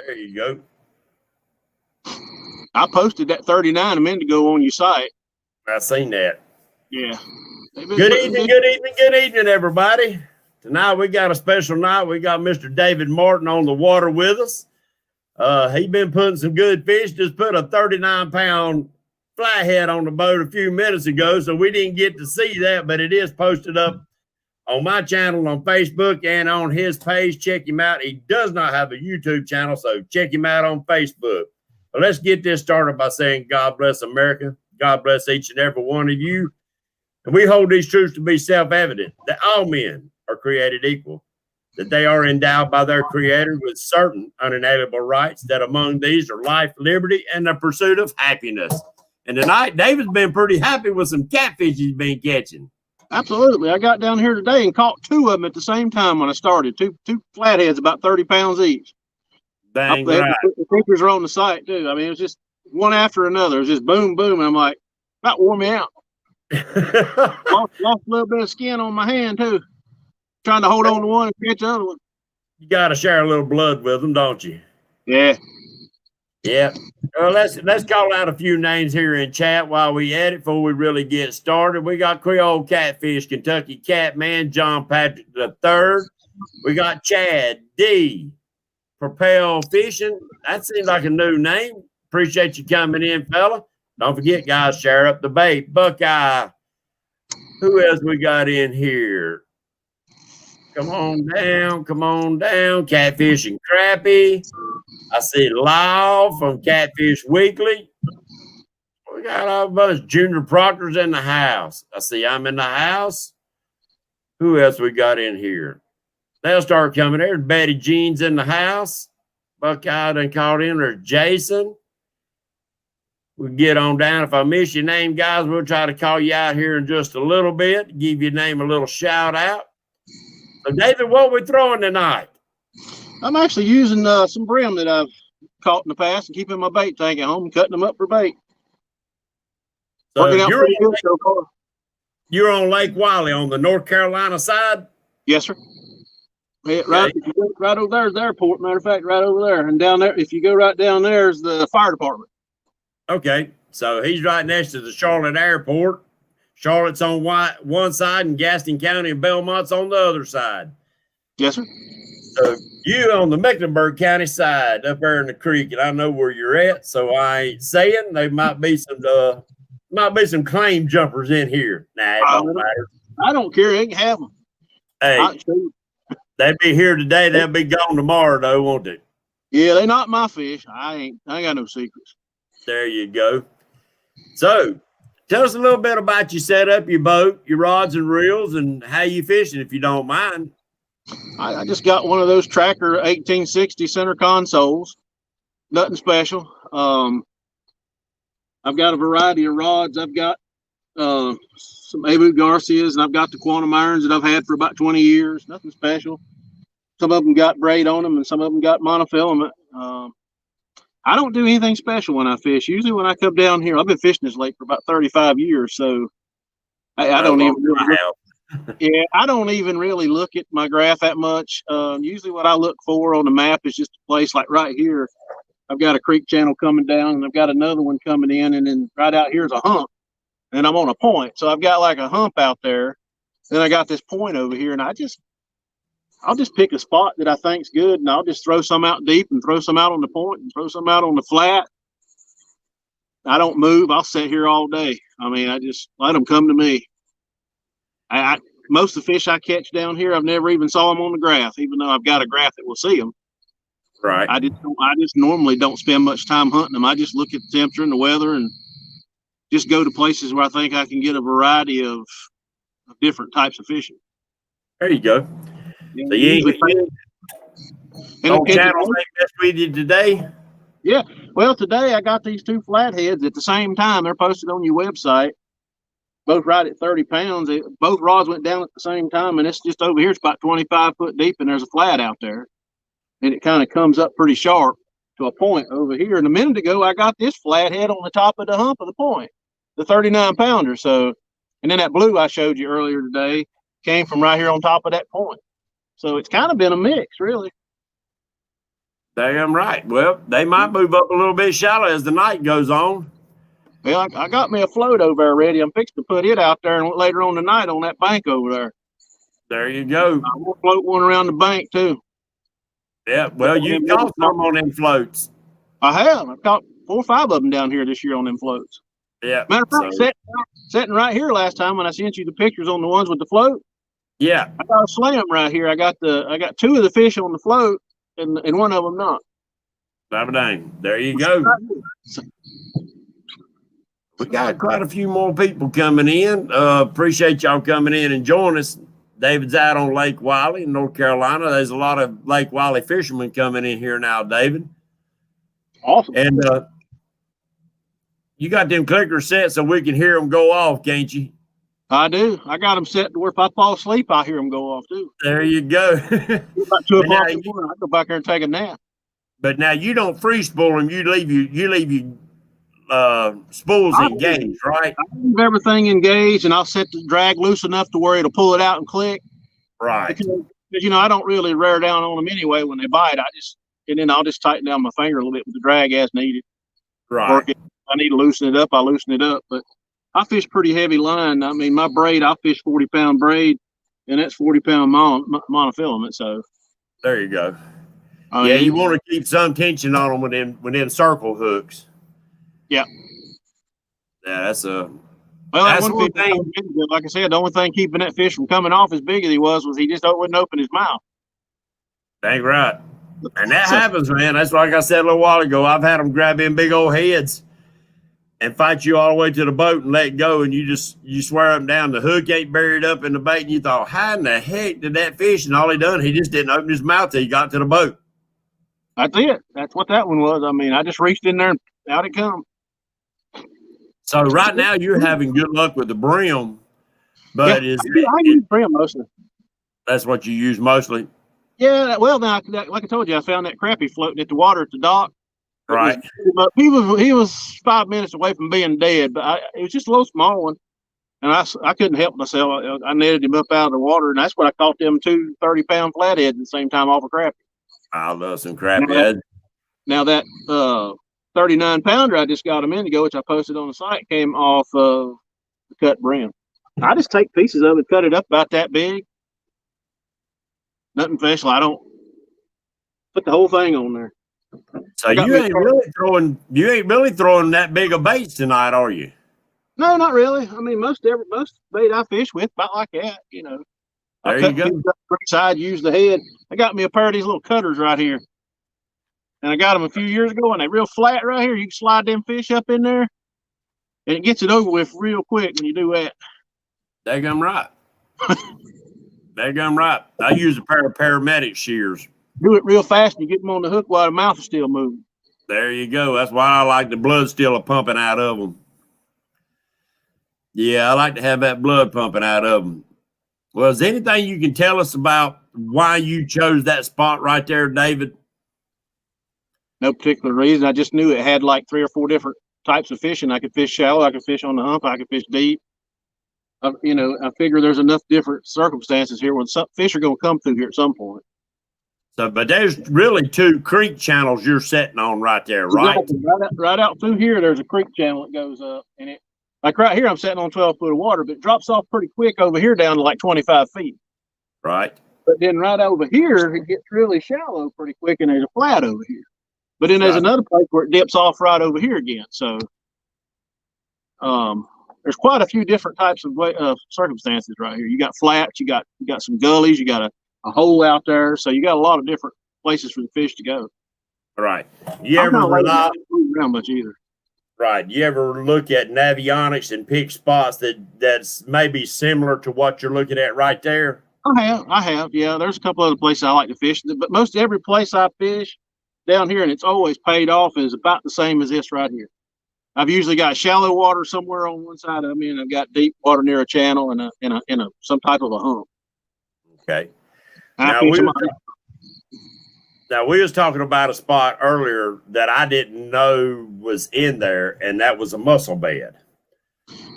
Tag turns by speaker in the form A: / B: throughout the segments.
A: There you go.
B: I posted that 39 a minute ago on your site.
A: I seen that.
B: Yeah.
A: Good evening, everybody. Tonight we got a special night. We got Mr. David Martin on the water with us. He's been putting some good fish. Just put a 39-pound flathead on the boat a few minutes ago, so we didn't get to see that, but it is posted up on my channel on Facebook and on his page. Check him out. He does not have a YouTube channel, so check him out on Facebook. But let's get this started by saying God bless America. God bless each and every one of you. And we hold these truths to be self-evident, that all men are created equal, that they are endowed by their Creator with certain unalienable rights, that among these are life, liberty, and the pursuit of happiness. And tonight, David's been pretty happy with some catfish he's been catching.
B: Absolutely. I got down here today and caught two of them at the same time when I started. Two flatheads, about 30 pounds each.
A: Dang right.
B: The pictures are on the site, too. I mean, it was just one after another. It was just boom, boom. And I'm like, about wore me out. lost a little bit of skin on my hand, too. Trying to hold on to one and catch the other one.
A: You got to share a little blood with them, don't you?
B: Yeah.
A: Yeah. Well, let's call out a few names here in chat while we at it before we really get started. We got Creole Catfish, Kentucky Catman, John Patrick III. We got Chad D. Propel Fishing. That seems like a new name. Appreciate you coming in, fella. Don't forget, guys, share up the bait. Buckeye. Who else we got in here? Come on down. Catfish and Crappie. I see Lyle from Catfish Weekly. We got a bunch of Junior Proctors in the house. I see I'm in the house. Who else we got in here? They'll start coming. There's Betty Jean's in the house. Buckeye done called in. There's Jason. We'll get on down. If I miss your name, guys, we'll try to call you out here in just a little bit. Give your name a little shout out. So, David, what are we throwing tonight?
B: I'm actually using some brim that I've caught in the past and keeping my bait tank at home and cutting them up for bait.
A: So you're on Lake Wiley on the North Carolina side?
B: Yes, sir. Yeah, right, okay. Right over there is the airport. Matter of fact, right over there. And down there, if you go right down there, is the fire department.
A: Okay. So he's right next to the Charlotte airport. Charlotte's on one side and Gaston County and Belmont's on the other side.
B: Yes, sir.
A: So you on the Mecklenburg County side up there in the creek, and I know where you're at, so I ain't saying there might be some claim jumpers in here. Nah, it don't matter.
B: I don't care. They can have them.
A: Hey, they'll be here today. They'll be gone tomorrow, though, won't they?
B: Yeah, they not my fish. I ain't got no secrets.
A: There you go. So tell us a little bit about your setup, your boat, your rods and reels, and how you fishing, if you don't mind.
B: I just got one of those Tracker 1860 center consoles. Nothing special. I've got a variety of rods. I've got some Abu Garcias, and I've got the quantum irons that I've had for about 20 years. Nothing special. Some of them got braid on them, and some of them got monofilament. I don't do anything special when I fish. Usually when I come down here, I've been fishing this lake for about 35 years, so I don't even really yeah, I don't even really look at my graph that much. Usually what I look for on the map is just a place like right here. I've got a creek channel coming down, and I've got another one coming in, and then right out here is a hump, and I'm on a point. So I've got like a hump out there. Then I got this point over here, and I'll just pick a spot that I think's good, and I'll just throw some out deep and throw some out on the point and throw some out on the flat. I don't move. I'll sit here all day. I mean, I just let them come to me. Most of the fish I catch down here, I've never even saw them on the graph, even though I've got a graph that will see them.
A: Right.
B: I just normally don't spend much time hunting them. I just look at the temperature and the weather and just go to places where I think I can get a variety of different types of fishing.
A: There you go. So you ain't on channel best with you today?
B: Yeah. Well, today I got these two flatheads at the same time. They're posted on your website. Both right at 30 pounds. Both rods went down at the same time, and it's just over here. It's about 25 foot deep, and there's a flat out there. And it kind of comes up pretty sharp to a point over here. And a minute ago, I got this flathead on the top of the hump of the point, the 39-pounder. So, and then that blue I showed you earlier today came from right here on top of that point. So it's kind of been a mix, really.
A: Damn right. Well, they might move up a little bit shallow as the night goes on.
B: Well, I got me a float over there ready. I'm fixing to put it out there and later on tonight on that bank over there.
A: There you go.
B: I will float one around the bank too.
A: Yeah. Well, you caught some on them floats.
B: I have. I've caught 4 or 5 of them down here this year on them floats.
A: Yeah.
B: Matter of fact, sitting right here last time when I sent you the pictures on the ones with the float.
A: Yeah.
B: I got a slam right here. I got 2 of the fish on the float and one of them not.
A: Dang. There you go. We got quite a few more people coming in. Appreciate y'all coming in and joining us. David's out on Lake Wiley in North Carolina. There's a lot of Lake Wiley fishermen coming in here now, David.
B: Awesome.
A: And you got them clickers set so we can hear them go off, can't you?
B: I do. I got them set to where if I fall asleep, I hear them go off too.
A: There you go.
B: About 2 o'clock in the morning, I go back there and take a nap.
A: But now you don't free spool them. You leave your spools engaged, right?
B: I leave everything engaged, and I'll set the drag loose enough to where it'll pull it out and click.
A: Right.
B: Because I don't really rear down on them anyway when they bite. Then I'll just tighten down my finger a little bit with the drag as needed.
A: Right.
B: If I need to loosen it up, I loosen it up. But I fish pretty heavy line. I mean, my braid, I fish 40-pound braid, and that's 40-pound monofilament. So
A: there you go. Yeah, you want to keep some tension on them within circle hooks.
B: Yeah.
A: Yeah, that's a.
B: Well, that's one thing. Like I said, the only thing keeping that fish from coming off as big as he was he just wouldn't open his mouth.
A: Dang right. And that happens, man. That's like I said a little while ago. I've had them grab in big old heads and fight you all the way to the boat and let go, and you swear them down. The hook ain't buried up in the bait, and you thought, how in the heck did that fish? And all he done, he just didn't open his mouth till he got to the boat.
B: That's it. That's what that one was. I mean, I just reached in there and out it come.
A: So right now you're having good luck with the brim, but I
B: use brim mostly.
A: That's what you use mostly.
B: Yeah, well, now, like I told you, I found that crappie floating at the water at the dock.
A: Right.
B: He was 5 minutes away from being dead, but it was just a little small one, and I couldn't help myself. I netted him up out of the water, and that's what I caught them 2 30-pound flatheads at the same time off a crappie.
A: I love some crappie.
B: Now that 39-pounder I just got a minute ago, which I posted on the site, came off of the cut brim. I just take pieces of it, cut it up about that big. Nothing special. I don't put the whole thing on there.
A: So you ain't really throwing that big of baits tonight, are you?
B: No, not really. I mean, most bait I fish with about like that,
A: There you go.
B: Side, use the head. I got me a pair of these little cutters right here, and I got them a few years ago, and they're real flat right here. You can slide them fish up in there, and it gets it over with real quick when you do that.
A: Daggum right. Daggum right. I use a pair of paramedic shears.
B: Do it real fast, and you get them on the hook while the mouth is still moving.
A: There you go. That's why I like the blood still pumping out of them. Yeah, I like to have that blood pumping out of them. Well, is there anything you can tell us about why you chose that spot right there, David?
B: No particular reason. I just knew it had like 3 or 4 different types of fishing. I could fish shallow. I could fish on the hump. I could fish deep. I figure there's enough different circumstances here when some fish are going to come through here at some point.
A: So, but there's really 2 creek channels you're setting on right there, right?
B: Exactly. Right out through here, there's a creek channel that goes up, and it, like right here, I'm sitting on 12 foot of water, but it drops off pretty quick over here down to like 25 feet.
A: Right.
B: But then right over here, it gets really shallow pretty quick, and there's a flat over here. But then there's another place where it dips off right over here again. So, there's quite a few different types of circumstances right here. You got flats, you got some gullies, you got a hole out there, so you got a lot of different places for the fish to go.
A: Right. You ever rely
B: around much either?
A: Right. You ever look at Navionics and pick spots that's maybe similar to what you're looking at right there?
B: I have. Yeah, there's a couple other places I like to fish, but most every place I fish down here, and it's always paid off, is about the same as this right here. I've usually got shallow water somewhere on one side of me, and I've got deep water near a channel and some type of a hump.
A: Okay. Now we was talking about a spot earlier that I didn't know was in there, and that was a mussel bed.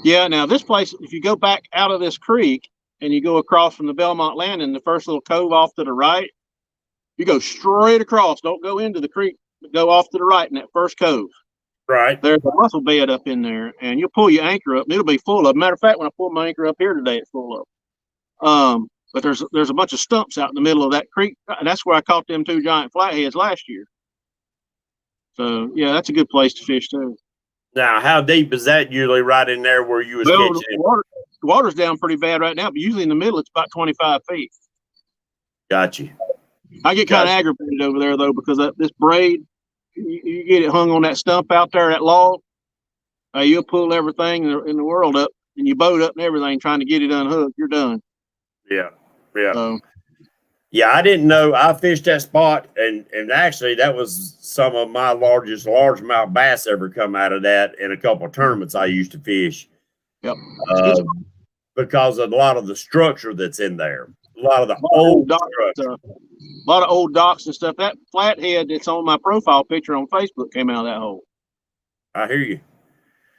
B: Yeah. Now this place, if you go back out of this creek and you go across from the Belmont Landing, the first little cove off to the right, You go straight across. Don't go into the creek, but go off to the right in that first cove.
A: Right.
B: There's a mussel bed up in there, and you'll pull your anchor up, and it'll be full of. Matter of fact, when I pulled my anchor up here today, it's full of. But there's a bunch of stumps out in the middle of that creek, and that's where I caught them 2 giant flatheads last year. So yeah, that's a good place to fish too.
A: Now, how deep is that usually right in there where you was
B: Well,
A: catching it?
B: The water's down pretty bad right now, but usually in the middle it's about 25 feet.
A: Got you.
B: I get kind of aggravated over there though, because this braid, you get it hung on that stump out there, that log. You'll pull everything in the world up, and you boat up and everything trying to get it unhooked. You're done.
A: Yeah, yeah.
B: So,
A: yeah, I didn't know. I fished that spot, and actually that was some of my largest largemouth bass ever come out of that in a couple of tournaments I used to fish.
B: Yep.
A: Because of a lot of the structure that's in there. A lot of the
B: old
A: docks,
B: a lot of old docks and stuff. That flathead that's on my profile picture on Facebook came out of that hole.
A: I hear you.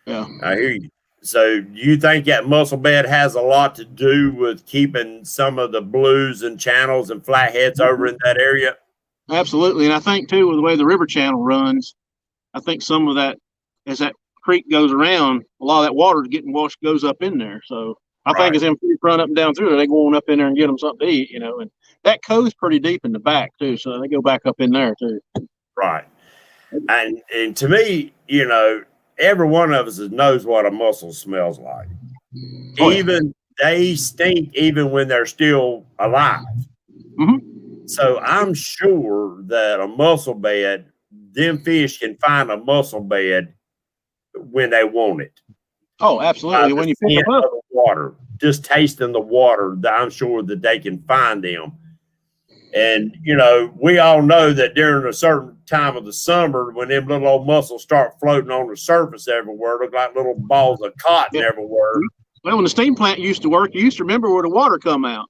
B: Yeah.
A: I hear you. So you think that mussel bed has a lot to do with keeping some of the blues and channels and flatheads over in that area?
B: Absolutely. And I think too, with the way the river channel runs, I think some of that, as that creek goes around, a lot of that water is getting washed, goes up in there. So I think as them fish run up and down through there, they go on up in there and get them something to eat, and that cove's pretty deep in the back too. So they go back up in there too.
A: Right. And to me, every one of us knows what a mussel smells like.
B: Oh,
A: even they stink even when they're still alive.
B: Mm-hmm.
A: So I'm sure that a mussel bed, them fish can find a mussel bed when they want it.
B: Oh, absolutely. When you pick them up,
A: the water, just tasting the water, I'm sure that they can find them. And, we all know that during a certain time of the summer, when them little old mussels start floating on the surface everywhere, look like little balls of cotton everywhere.
B: Well, when the steam plant used to work, you used to remember where the water come out.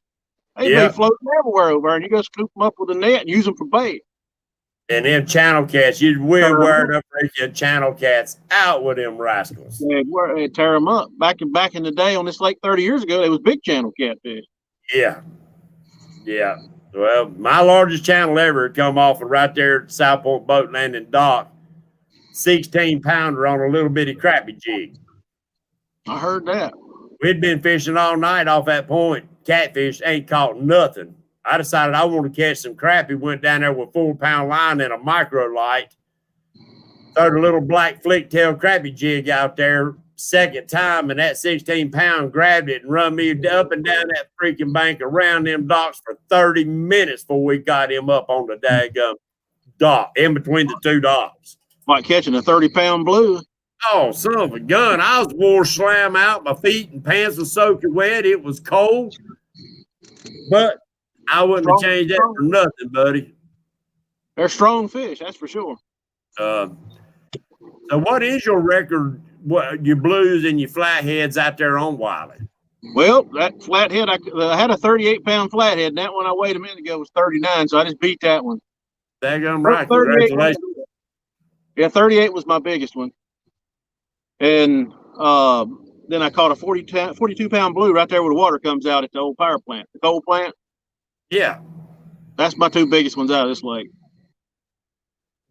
B: They'd be floating everywhere over there, and you go scoop them up with a net and use them for bait.
A: And them channel cats, we're wearing up freaking channel cats out with them rascals.
B: They'd tear them up. Back in the day on this lake 30 years ago, they was big channel catfish.
A: Yeah. Yeah. Well, my largest channel ever had come off of right there at Southport Boat Landing Dock, 16-pounder on a little bitty crappie jig.
B: I heard that.
A: We'd been fishing all night off that point. Catfish ain't caught nothing. I decided I wanted to catch some crappie, went down there with 4-pound line and a micro light. Threw the little black flick tail crappie jig out there second time, and that 16-pound grabbed it and run me up and down that freaking bank around them docks for 30 minutes before we got him up on the daggum dock, in between the 2 docks.
B: Like catching a 30-pound blue.
A: Oh, son of a gun. I was wore slam out. My feet and pants were soaking wet. It was cold. But I wouldn't have changed that for nothing, buddy.
B: They're strong fish, that's for sure.
A: So what is your record, your blues and your flatheads out there on Wiley?
B: Well, that flathead, I had a 38-pound flathead, and that one I weighed a minute ago was 39, so I just beat that one.
A: Daggum right. Congratulations.
B: Yeah, 38 was my biggest one. And then I caught a 42-pound blue right there where the water comes out at the old power plant, the coal plant.
A: Yeah.
B: That's my 2 biggest ones out of this lake.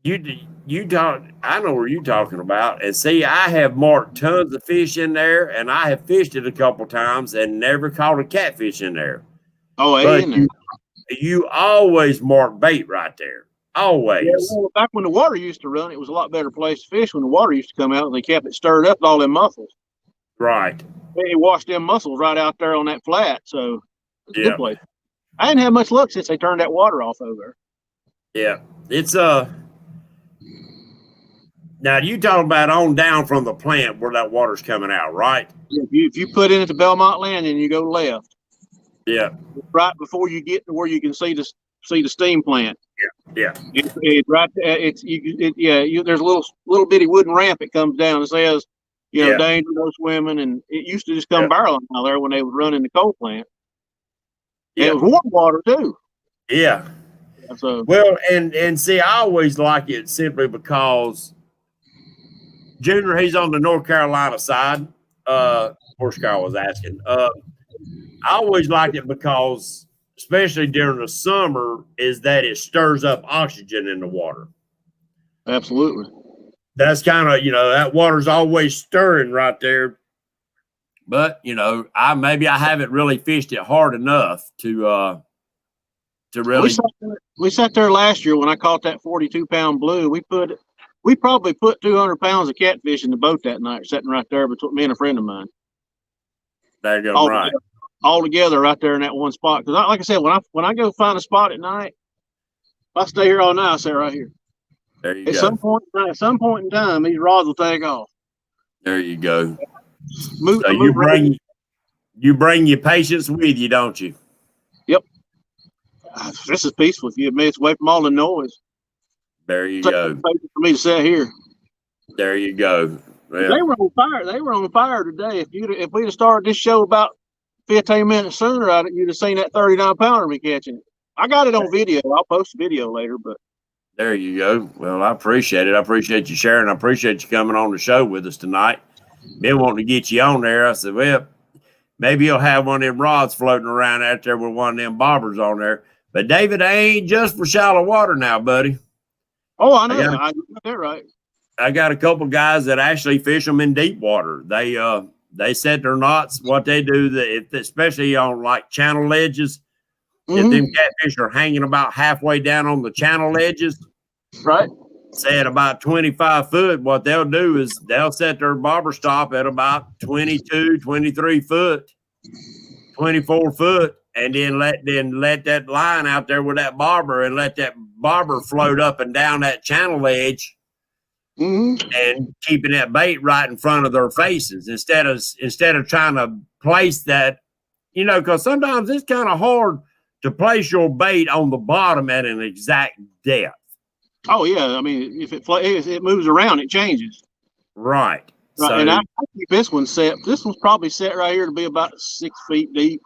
A: You talk. I know what you're talking about. And see, I have marked tons of fish in there, and I have fished it a couple times and never caught a catfish in there.
B: Oh,
A: but
B: in there.
A: You always mark bait right there. Always.
B: Yeah, well, back when the water used to run, it was a lot better place to fish when the water used to come out, and they kept it stirred up with all them mussels.
A: Right.
B: They washed them mussels right out there on that flat, so it's a good place. I didn't have much luck since they turned that water off over there.
A: Yeah. It's now you talking about on down from the plant where that water's coming out, right?
B: If you put in at the Belmont Landing, you go left.
A: Yeah.
B: Right before you get to where you can see the steam plant.
A: Yeah.
B: It's right there. There's a little bitty wooden ramp that comes down and says, danger, no swimming, and it used to just come barreling out there when they would run in the coal plant. Yeah. And it was warm water too.
A: Yeah.
B: So
A: well, and see, I always like it simply because Junior, he's on the North Carolina side. Horsecar was asking. I always liked it because especially during the summer, is that it stirs up oxygen in the water.
B: Absolutely.
A: That's kind of, that water's always stirring right there. But, maybe I haven't really fished it hard enough to really.
B: We sat there last year when I caught that 42-pound blue. We probably put 200 pounds of catfish in the boat that night, sitting right there between me and a friend of mine.
A: There you go, right.
B: All together right there in that one spot. Because, like I said, when I go find a spot at night, if I stay here all night, I sit right here.
A: There you go.
B: At some point in time, these rods will take off.
A: There you go. So you bring your patience with you, don't you?
B: Yep. This is peaceful. You admit it's away from all the noise.
A: There you go.
B: For me to sit here.
A: There you go. Well,
B: they were on fire. They were on fire today. If we'd have started this show about 15 minutes sooner, you'd have seen that 39-pounder me catching it. I got it on video. I'll post a video later, but.
A: There you go. Well, I appreciate it. I appreciate you sharing. I appreciate you coming on the show with us tonight. Been wanting to get you on there. I said, well, maybe you'll have one of them rods floating around out there with one of them bobbers on there. But, David, I ain't just for shallow water now, buddy.
B: Oh, I know. I got that right.
A: I got a couple guys that actually fish them in deep water. They set their knots. What they do, especially on like channel ledges, if them catfish are hanging about halfway down on the channel ledges,
B: right?
A: Say at about 25 foot, what they'll do is they'll set their bobber stop at about 22, 23 foot, 24 foot, and then let that line out there with that bobber and let that bobber float up and down that channel edge. And keeping that bait right in front of their faces instead of trying to place that, because sometimes it's kind of hard to place your bait on the bottom at an exact depth. Oh
B: yeah, I mean, if it moves around, it changes.
A: Right. So,
B: and I keep this one set. This one's probably set right here to be about 6 feet deep.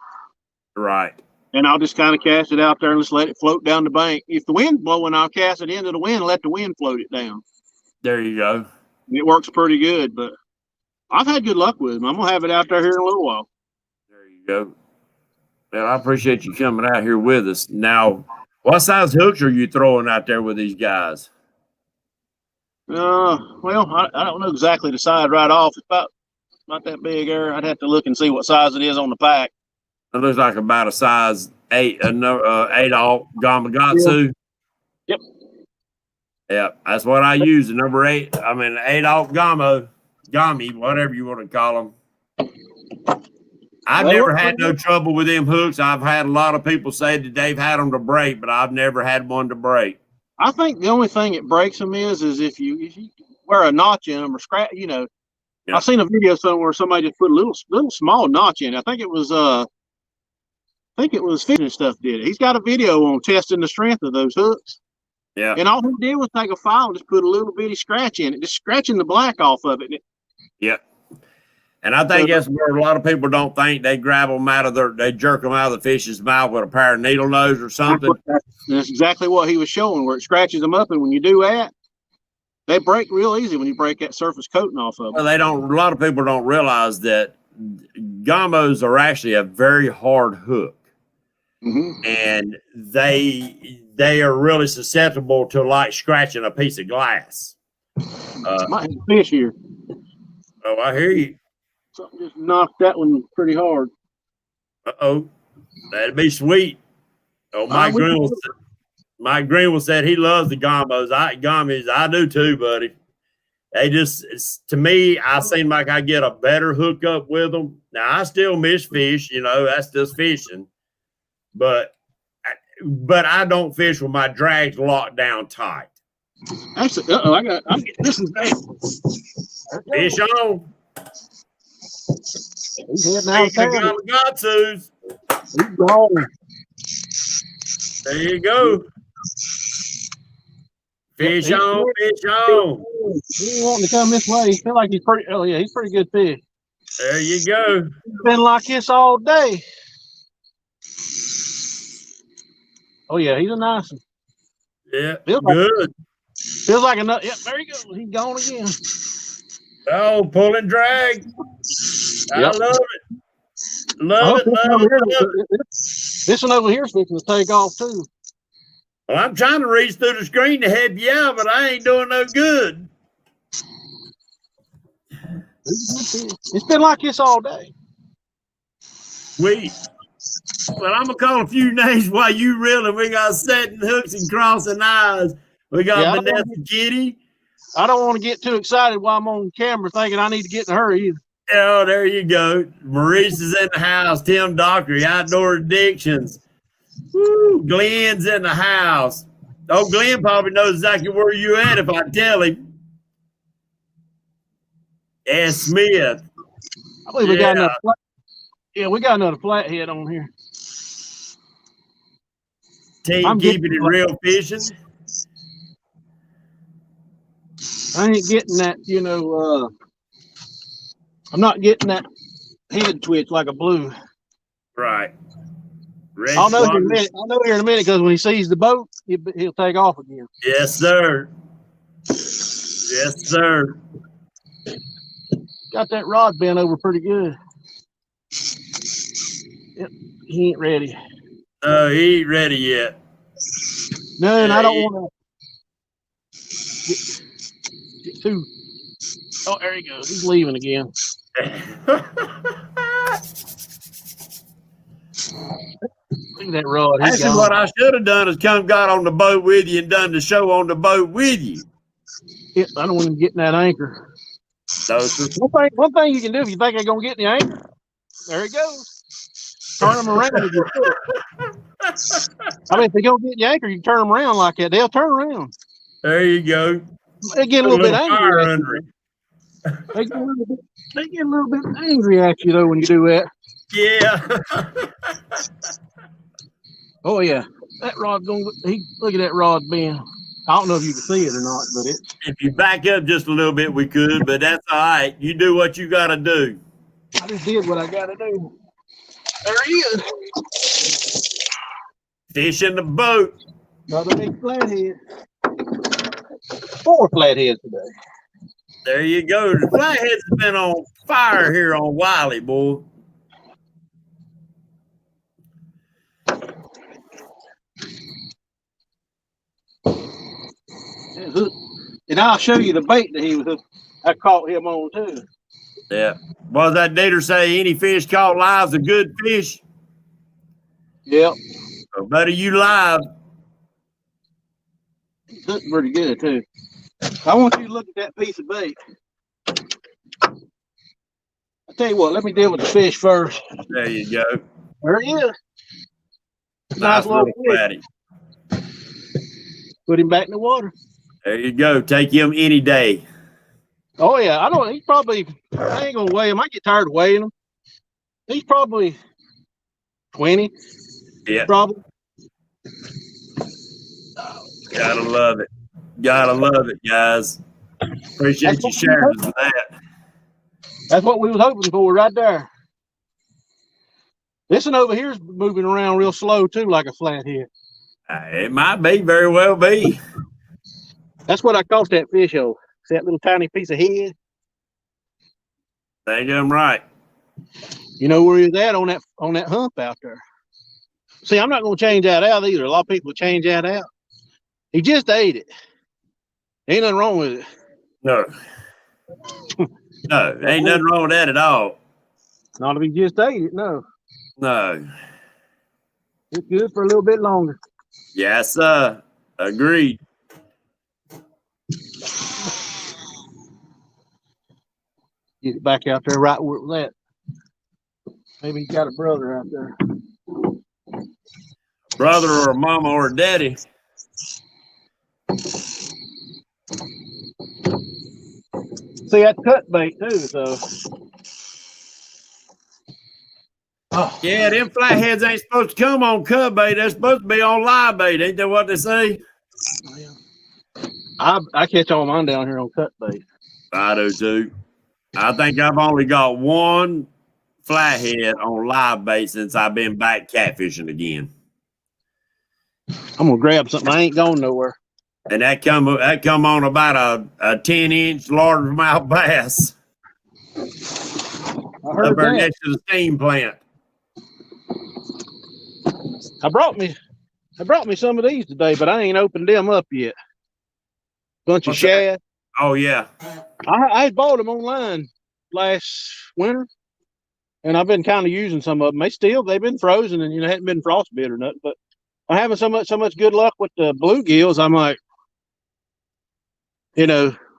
A: Right.
B: And I'll just kind of cast it out there and just let it float down the bank. If the wind's blowing, I'll cast it into the wind and let the wind float it down.
A: There you go.
B: It works pretty good, but I've had good luck with them. I'm going to have it out there here in a little while.
A: There you go. Well, I appreciate you coming out here with us. Now, what size hooks are you throwing out there with these guys?
B: Well, I don't know exactly the size right off. It's about not that big there. I'd have to look and see what size it is on the pack.
A: It looks like about a size 8 8/0 Gamakatsu.
B: Yep.
A: Yep, that's what I use. The number 8. I mean, 8/0 Gami, whatever you want to call them. I've never had no trouble with them hooks. I've had a lot of people say that they've had them to break, but I've never had one to break.
B: I think the only thing that breaks them is if you wear a notch in them or scratch. Yeah. I've seen a video somewhere somebody just put a little small notch in. I think it was Fishing Stuff did it. He's got a video on testing the strength of those hooks.
A: Yeah.
B: And all he did was take a file and just put a little bitty scratch in it, just scratching the black off of it.
A: Yep. And I think that's where a lot of people don't think they grab them they jerk them out of the fish's mouth with a pair of needle nose or something.
B: That's exactly what he was showing, where it scratches them up. And when you do that, they break real easy when you break that surface coating off of them.
A: Well, a lot of people don't realize that gamos are actually a very hard hook. And they are really susceptible to like scratching a piece of glass.
B: Might have a fish here.
A: Oh, I hear you.
B: Something just knocked that one pretty hard.
A: Uh-oh. That'd be sweet. Oh, Mike Greenwell said he loves the gamos. I do too, buddy. They just, to me, I seem like I get a better hookup with them. Now, I still miss fish, that's just fishing. But I don't fish with my drags locked down tight.
B: Actually, I'm getting this one back.
A: Fish on.
B: He's hitting out
A: there.
B: He's gone.
A: There you go. Fish on, fish on.
B: He ain't wanting to come this way. He feel like he's pretty. Oh yeah, he's pretty good fish.
A: There you go.
B: He's been like this all day. Oh yeah, he's a nice one.
A: Yeah,
B: good. Feels like enough. Yep, there you go. He's gone again.
A: Oh, pull and drag. I love it. Love it.
B: This one over here is fixing to take off too.
A: Well, I'm trying to reach through the screen to help you out, but I ain't doing no good.
B: It's been like this all day.
A: Sweet. Well, I'm gonna call a few names while you reeling. We got setting hooks and crossing eyes. We got Vanessa Kitty.
B: I don't want to get too excited while I'm on camera thinking I need to get in a hurry either.
A: Oh, there you go. Maurice is in the house. Tim Dockery, Outdoor Addictions. Woo, Glenn's in the house. Oh, Glenn probably knows exactly where you at if I tell him. S. Smith.
B: I believe we got another we got another flathead on here.
A: Team keeping it real fishing.
B: I ain't getting that, I'm not getting that head twitch like a blue.
A: Right.
B: I'll know here in a minute. Because when he sees the boat, he'll take off again.
A: Yes, sir. Yes, sir.
B: Got that rod bent over pretty good. Yep, he ain't ready.
A: No, he ain't ready yet.
B: No, and I don't want to get too. Oh, there he goes. He's leaving again. Look at that rod.
A: Actually, what I should have done is got on the boat with you and done the show on the boat with you.
B: Yeah, I don't want him getting that anchor. One thing you can do if you think they're going to get the anchor, there he goes. Turn them around. I mean, if they don't get the anchor, you can turn them around like that. They'll turn around.
A: There you go.
B: They get a little bit angry. They get a little bit angry at you though when you do that.
A: Yeah.
B: Oh yeah, that rod going. Look at that rod bend. I don't know if you can see it or not, but
A: if you back up just a little bit, we could, but that's all right. You do what you got to do.
B: I just did what I got to do. There he is.
A: Fish in the boat.
B: Another big flathead. 4 flatheads today.
A: There you go. The flatheads have been on fire here on Wiley, boy.
B: And I'll show you the bait that I caught him on too.
A: Yeah. What does that Dieter say? Any fish caught live is a good fish.
B: Yep.
A: So better you live.
B: It's looking pretty good too. I want you to look at that piece of bait. I'll tell you what, let me deal with the fish first.
A: There you go.
B: There he is.
A: Nice little fatty.
B: Put him back in the water.
A: There you go. Take him any day.
B: Oh yeah, I don't. I ain't gonna weigh him. I get tired of weighing him. He's probably 20.
A: Yeah.
B: Probably.
A: Gotta love it. Gotta love it, guys. Appreciate you sharing that.
B: That's what we was hoping for right there. This one over here is moving around real slow too, like a flathead.
A: It might be, very well be.
B: That's what I caught that fish on. That little tiny piece of head.
A: Think I'm right.
B: You know where he's at on that hump out there. See, I'm not going to change that out either. A lot of people change that out. He just ate it. Ain't nothing wrong with it.
A: No. No, ain't nothing wrong with that at all.
B: Not if he just ate it, no.
A: No.
B: It's good for a little bit longer.
A: Yes, sir. Agreed.
B: Get it back out there right where it was at. Maybe he's got a brother out there.
A: Brother or a mama or a daddy.
B: See, that's cut bait too, so.
A: Oh. Yeah, them flatheads ain't supposed to come on cut bait. They're supposed to be on live bait. Ain't that what they say?
B: I catch all mine down here on cut bait. I
A: do too. I think I've only got one flathead on live bait since I've been back catfishing again.
B: I'm gonna grab something. I ain't going nowhere.
A: And that come on about a 10-inch largemouth bass.
B: I heard
A: up there
B: that.
A: next to the steam plant.
B: I brought me some of these today, but I ain't opened them up yet. Bunch of shad.
A: Oh yeah.
B: I bought them online last winter, and I've been kind of using some of them. They've been frozen and hadn't been frostbit or nothing. But I'm having so much good luck with the bluegills. I'm like,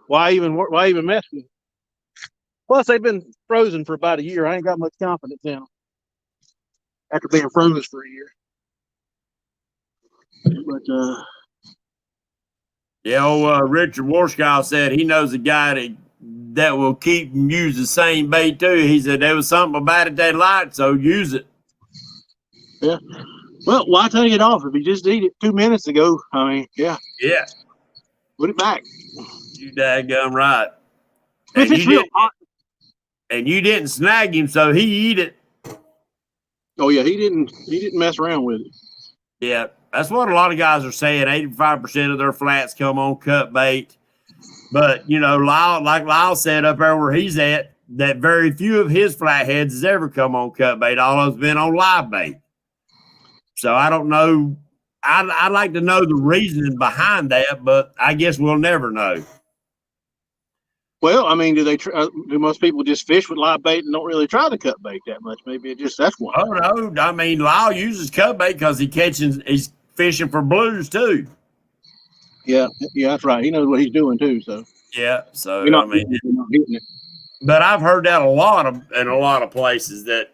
B: why even mess with them? Plus, they've been frozen for about a year. I ain't got much confidence in them after being frozen for a year. But
A: yeah, Richard Warskow said he knows a guy that will keep and use the same bait too. He said there was something about it they liked, so use it.
B: Yeah. Well, why take it off if you just eat it 2 minutes ago? I mean, yeah.
A: Yeah.
B: Put it back.
A: You daggum right.
B: If it's real hot.
A: And you didn't snag him, so he eat it.
B: Oh yeah, he didn't mess around with it.
A: Yeah, that's what a lot of guys are saying. 85% of their flats come on cut bait. But, Lyle said up there where he's at, that very few of his flatheads has ever come on cut bait. All of it's been on live bait. So I don't know. I'd like to know the reasoning behind that, but I guess we'll never know.
B: Well, I mean, do most people just fish with live bait and don't really try to cut bait that much? Maybe that's one.
A: Oh no, I mean Lyle uses cut bait because he's fishing for blues too.
B: Yeah, that's right. He knows what he's doing too. So
A: yeah, so
B: you're not hitting it.
A: But I've heard that in a lot of places that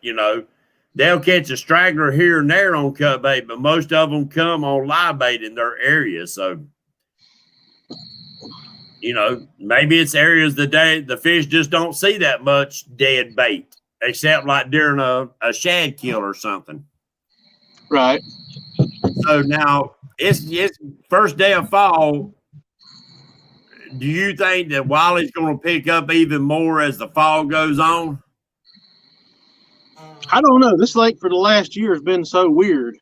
A: they'll catch a straggler here and there on cut bait, but most of them come on live bait in their area. So maybe it's areas the fish just don't see that much dead bait, except like during a shad kill or something.
B: Right.
A: So now it's first day of fall. Do you think that Wiley's going to pick up even more as the fall goes on?
B: I don't know. This lake for the last year has been so weird.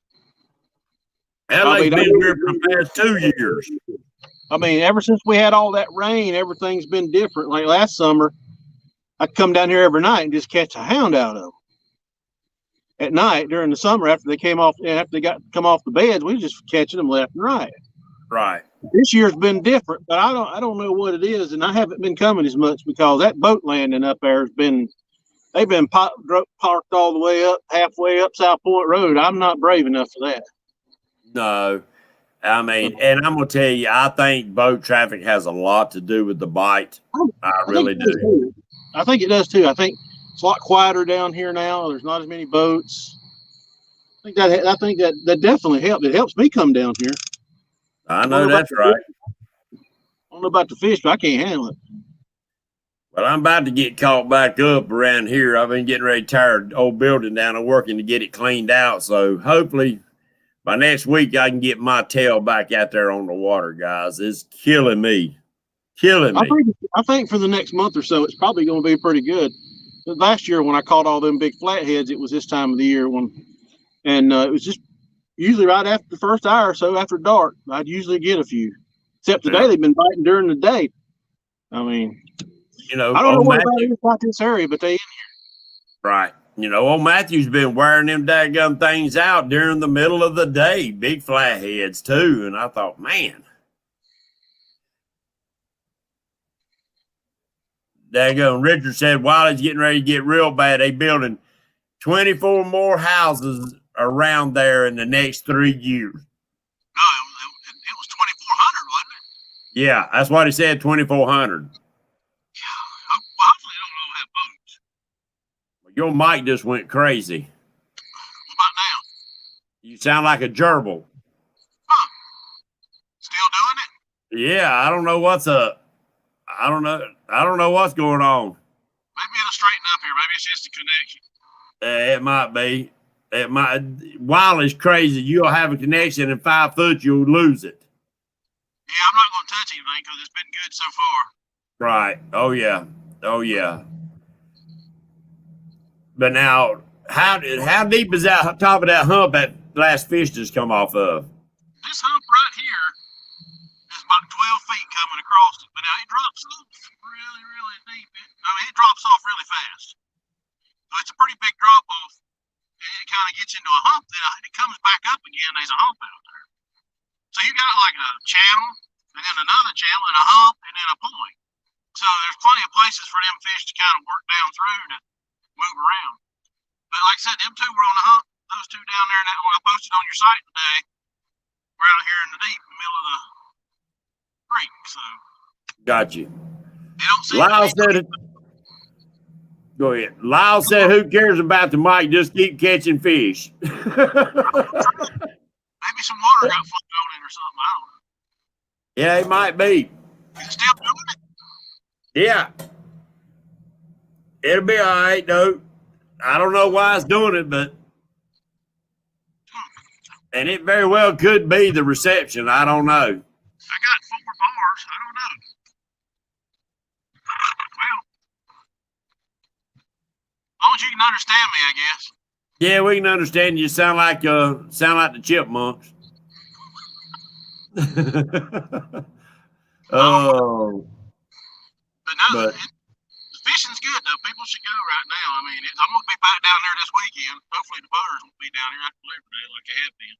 A: That lake's been weird for the past 2 years.
B: I mean, ever since we had all that rain, everything's been different. Like last summer, I'd come down here every night and just catch a hound out of them. At night during the summer, after they come off the beds, we just catching them left and right.
A: Right.
B: This year's been different, but I don't know what it is, and I haven't been coming as much because that boat landing up there they've been parked all the way up, halfway up South Point Road. I'm not brave enough for that.
A: No. I mean, and I'm going to tell you, I think boat traffic has a lot to do with the bite. I really do.
B: I think it does too. I think it's a lot quieter down here now. There's not as many boats. I think that definitely helped. It helps me come down here.
A: I know that's right.
B: I don't know about the fish, but I can't handle it.
A: Well, I'm about to get caught back up around here. I've been getting ready to tear the old building down and working to get it cleaned out. So hopefully by next week, I can get my tail back out there on the water, guys. It's killing me. I think for the next month or so, it's probably going to be pretty good. Last year when I caught all them big flatheads, it was this time of the year and it was just usually right after the first hour or so after dark, I'd usually get a few. Except today, they've been biting during the day. I mean, I don't know what about it about this area, but they in here. Right. Old Matthew's been wearing them daggum things out during the middle of the day, big flatheads too. And I thought, man, daggum. Richard said Wiley's getting ready to get real bad. They building 24 more houses around there in the next 3 years.
B: No, it was 2,400, wasn't it?
A: Yeah, that's what he said, 2,400.
B: Yeah, hopefully they don't all have boats.
A: Your mic just went crazy.
B: What about now?
A: You sound like a gerbil.
B: Huh. Still doing it?
A: Yeah, I don't know what's up. I don't know what's going on.
B: Maybe it'll straighten up here. Maybe it's just a connection.
A: It might be. It might. Wiley's crazy. You'll have a connection in 5 foot, you'll lose it.
B: Yeah, I'm not going to touch anything because it's been good so far.
A: Right. Oh yeah. Oh yeah. But now, how deep is that top of that hump that last fish just come off of?
B: This hump right here is about 12 feet coming across it, but now it drops off really, really deep. It drops off really fast. So it's a pretty big drop off. It kind of gets into a hump, then it comes back up again. There's a hump out there. So you got like a channel, and then another channel, and a hump, and then a point. So there's plenty of places for them fish to kind of work down through to move around. But like I said, them two were on the hump. Those two down there that one I posted on your site today, we're out here in the deep middle of the creek. So
A: got you.
B: they don't seem
A: Lyle said it. Go ahead. Lyle said, "Who cares about the mic? Just keep catching fish."
B: maybe some water got flipped on it or something. I don't know.
A: Yeah, it might be.
B: Is it still doing it?
A: Yeah, it'll be all right though. I don't know why it's doing it, but and it very well could be the reception. I don't know.
B: I got 4 bars. I don't know. Well, as long as you can understand me, I guess.
A: Yeah, we can understand you. Sound like the chipmunks. Oh,
B: But no, the fishing's good though. People should go right now. I mean, I'm gonna be back down there this weekend. Hopefully, the boaters will be down here after Labor Day like they have been.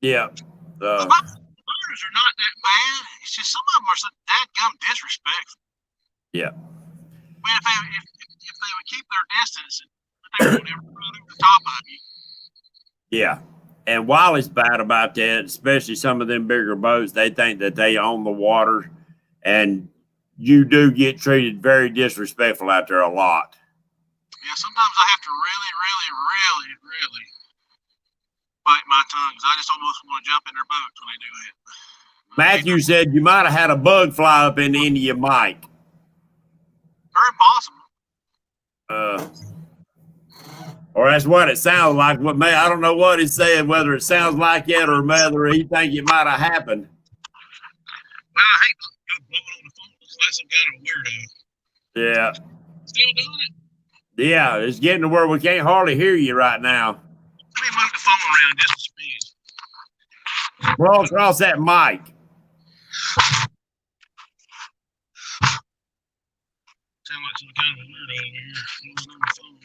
A: yeah.
B: The boaters are not that bad. It's just some of them are so dadgum disrespectful.
A: Yeah.
B: I mean, if they would keep their distance, they would never run over the top of you.
A: Yeah. And Wiley's bad about that, especially some of them bigger boats. They think that they own the water, and you do get treated very disrespectful out there a lot.
B: Yeah, sometimes I have to really bite my tongue because I just almost want to jump in their boats when they do it.
A: Matthew said you might have had a bug fly up in the end of your mic.
B: Very possible.
A: Or that's what it sounds like. I don't know what he's saying, whether it sounds like it or whether he think it might have happened.
B: Well, I hate to go blowing on the phone like some kind of weirdo.
A: Yeah.
B: Still doing it?
A: Yeah, it's getting to where we can't hardly hear you right now.
B: Let me move the phone around just a speed.
A: We're all across that mic.
B: Sound like some kind of weirdo over here blowing on the phone.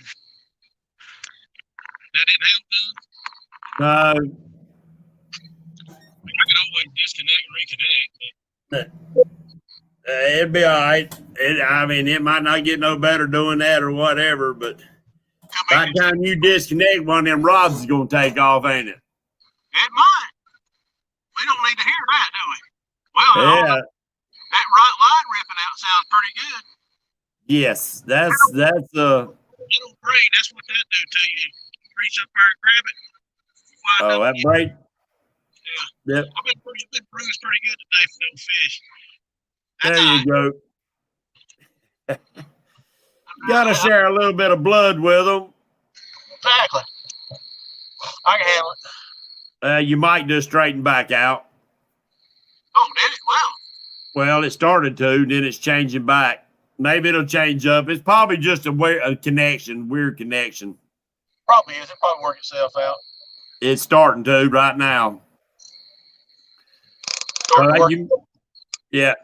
B: That didn't help,
A: No.
B: I could always disconnect and reconnect.
A: It'd be all right. I mean, it might not get no better doing that or whatever, but by the time you disconnect, one of them rods is going to take off, ain't it?
B: It might. We don't need to hear that, do we? Well,
A: Yeah.
B: that right line ripping out sounds pretty good.
A: Yes, that's
B: Little braid, that's what that do to you. Reach up there and grab it.
A: Oh, that braid.
B: Yeah.
A: Yep.
B: I've been bruised pretty good today for those fish.
A: There you go. Got to share a little bit of blood with them.
B: Exactly. I can handle it.
A: You might just straighten back out.
B: Oh, did it?
A: Well, it started to, then it's changing back. Maybe it'll change up. It's probably just a weird connection.
B: Probably is. It probably work itself out.
A: It's starting to right now. Yeah.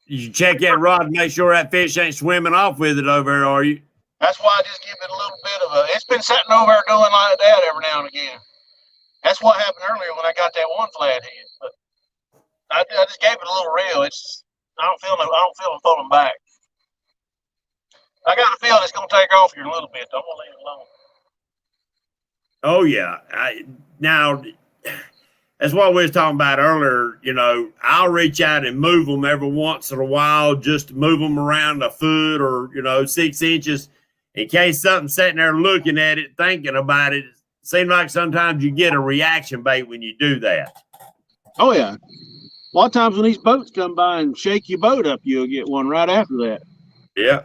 A: You check that rod and make sure that fish ain't swimming off with it over there, are you?
B: That's why I just give it a little bit of a. It's been sitting over there doing like that every now and again. That's what happened earlier when I got that one flathead. But I just gave it a little reel. I don't feel them pulling back. I got a feeling it's going to take off here in a little bit. I'm going to leave it alone.
A: Oh, yeah. Now, that's what we was talking about earlier. You know, I'll reach out and move them every once in a while, just to move them around a foot or, 6 inches in case something's sitting there looking at it, thinking about it. It seems like sometimes you get a reaction bait when you do that.
B: Oh, yeah. A lot of times when these boats come by and shake your boat up, you'll get one right after that.
A: Yeah.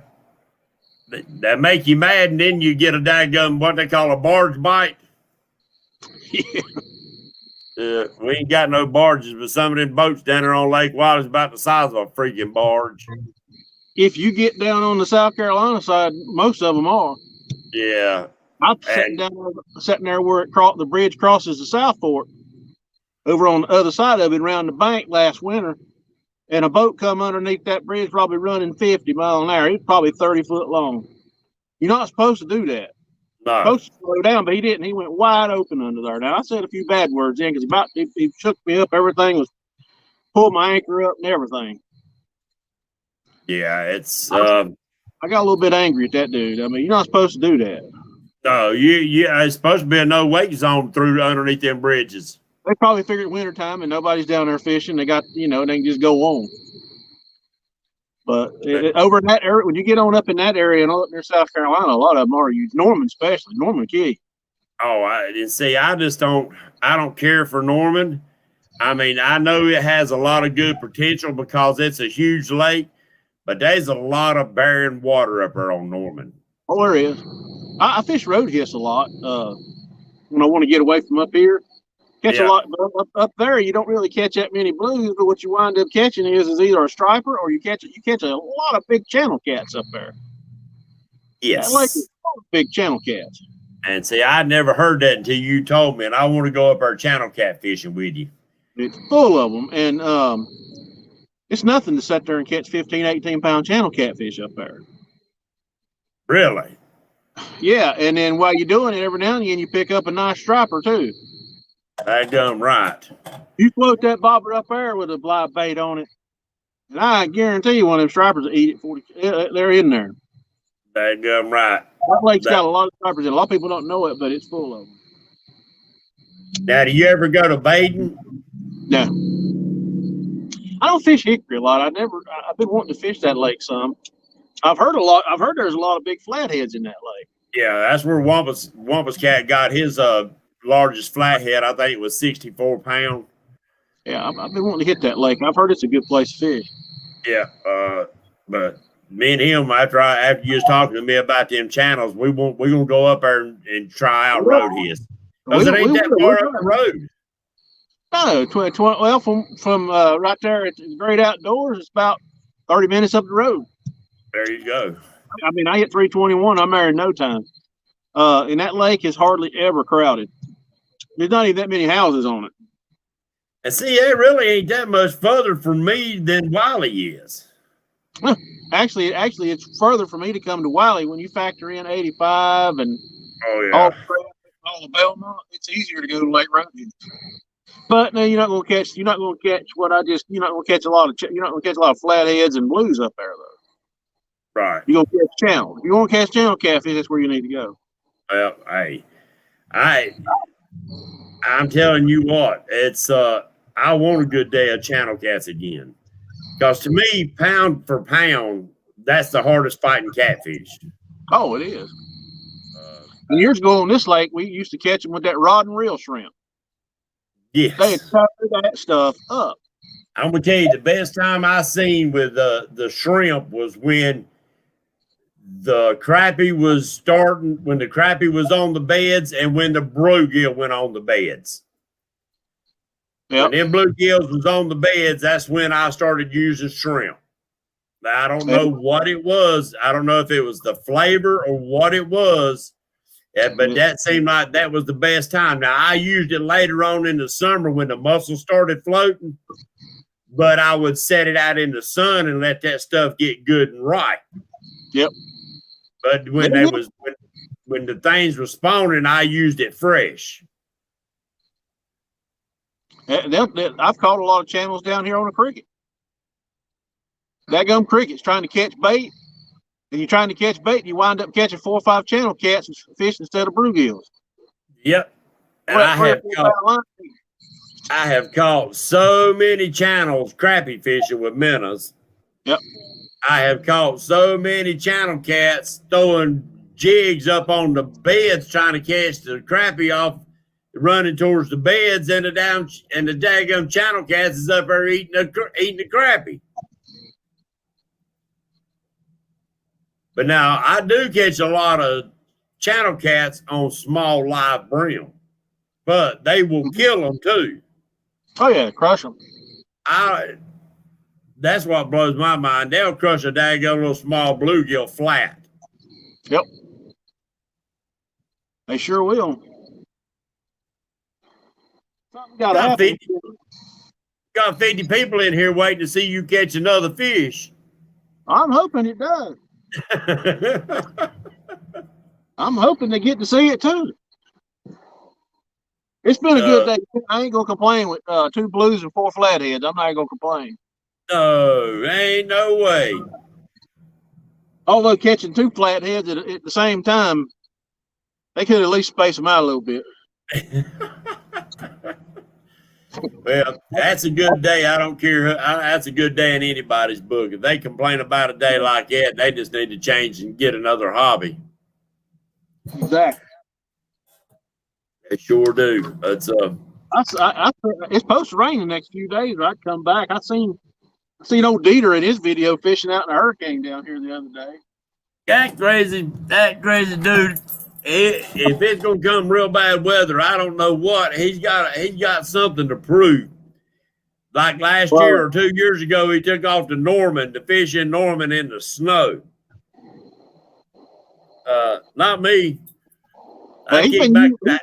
A: That make you mad, and then you get a daggum, what they call a barge bite.
B: Yeah.
A: We ain't got no barges, but some of them boats down there on Lake Wiley's about the size of a freaking barge.
B: If you get down on the South Carolina side, most of them are.
A: Yeah.
B: I'm sitting there where the bridge crosses the South Fork, over on the other side of it, around the bank last winter, and a boat come underneath that bridge, probably running 50 miles an hour. It's probably 30 foot long. You're not supposed to do that.
A: No.
B: Supposed to slow down, but he didn't. He went wide open under there. Now I said a few bad words in because he shook me up. Everything was pulled my anchor up and everything.
A: Yeah, it's
B: I got a little bit angry at that dude. I mean, you're not supposed to do that.
A: no, it's supposed to be a no wake zone through underneath them bridges.
B: They probably figured wintertime and nobody's down there fishing. They got, they can just go on. But over in that area, when you get on up in that area and all up near South Carolina, a lot of them are used. Norman, especially Norman Key.
A: Oh, I just don't. I don't care for Norman. I mean, I know it has a lot of good potential because it's a huge lake, but there's a lot of barren water up there on Norman.
B: Oh, there is. I fish road hiss a lot when I want to get away from up here. Catch a lot up there. You don't really catch that many blues, but what you wind up catching is either a striper or you catch a lot of big channel cats up there.
A: Yes,
B: like big channel cats.
A: And see, I never heard that until you told me, and I want to go up there channel cat fishing with you.
B: It's full of them, and it's nothing to sit there and catch 15, 18-pound channel catfish up there.
A: Really?
B: Yeah, and then while you're doing it, every now and again you pick up a nice striper too.
A: That done right.
B: You float that bobber up there with a live bait on it, and I guarantee you one of them stripers will eat it. 40. They're in there.
A: That done right.
B: That lake's got a lot of stripers in. A lot of people don't know it, but it's full of them.
A: Now, do you ever go to Baden?
B: No. I don't fish Hickory a lot. I've been wanting to fish that lake some. I've heard there's a lot of big flatheads in that lake.
A: Yeah, that's where Wampus Cat got his largest flathead. I think it was 64 pounds.
B: Yeah, I've been wanting to hit that lake. I've heard it's a good place to fish.
A: Yeah, but me and him, after you was talking to me about them channels, we're gonna go up there and try out road his. Because it ain't that far up the road.
B: No, well, from right there at the Great Outdoors, it's about 30 minutes up the road.
A: There you go.
B: I mean, I hit 321. I'm there in no time. And that lake is hardly ever crowded. There's not even that many houses on it.
A: And see, it really ain't that much further from me than Wiley is.
B: Actually, it's further for me to come to Wiley when you factor in 85 and all the Belmont. It's easier to go to Lake Road. But no, you're not going to catch you're not going to catch a lot of flatheads and blues up there though.
A: Right.
B: You're going to catch channel. If you want to catch channel catfish, that's where you need to go.
A: Well, hey, I'm telling you what, it's I want a good day of channel cats again. Because to me, pound for pound, that's the hardest fighting catfish.
B: Oh, it is. And years ago on this lake, we used to catch them with that rod and reel shrimp.
A: Yes.
B: They had covered that stuff up.
A: I'm going to tell you, the best time I seen with the shrimp was when the crappie was starting, when the crappie was on the beds and when the bluegill went on the beds. Yep. When them bluegills was on the beds, that's when I started using shrimp. Now, I don't know what it was. I don't know if it was the flavor or what it was, but that seemed like that was the best time. Now, I used it later on in the summer when the mussels started floating, but I would set it out in the sun and let that stuff get good and right.
B: Yep.
A: But when when the things were spawning, I used it fresh.
B: I've caught a lot of channels down here on the cricket. That cricket's trying to catch bait, and you're trying to catch bait, and you wind up catching 4 or 5 channel cats and fish instead of bluegills.
A: Yep. And I have caught so many channels crappie fishing with minnows.
B: Yep.
A: I have caught so many channel cats throwing jigs up on the beds trying to catch the crappie off, running towards the beds, and the daggum channel cats is up there eating the crappie. But now I do catch a lot of channel cats on small live brim, but they will kill them too.
B: Oh yeah, crush them.
A: That's what blows my mind. They'll crush a daggum little small bluegill flat.
B: Yep. They sure will. Something got
A: 50 people in here waiting to see you catch another fish.
B: I'm hoping it does. I'm hoping they get to see it too. It's been a good day. I ain't gonna complain with 2 blues and 4 flatheads. I'm not gonna complain.
A: No, ain't no way.
B: Although catching 2 flatheads at the same time, they could at least space them out a little bit.
A: Well, that's a good day. I don't care. That's a good day in anybody's book. If they complain about a day like that, they just need to change and get another hobby.
B: Exactly.
A: They sure do. It's
B: it's supposed to rain the next few days, or I'd come back. I seen old Dieter in his video fishing out in a hurricane down here the other day.
A: that crazy dude. If it's gonna come real bad weather, I don't know what he's got something to prove. Like last year or 2 years ago, he took off to Norman to fish in Norman in the snow. Not me. I keep back that.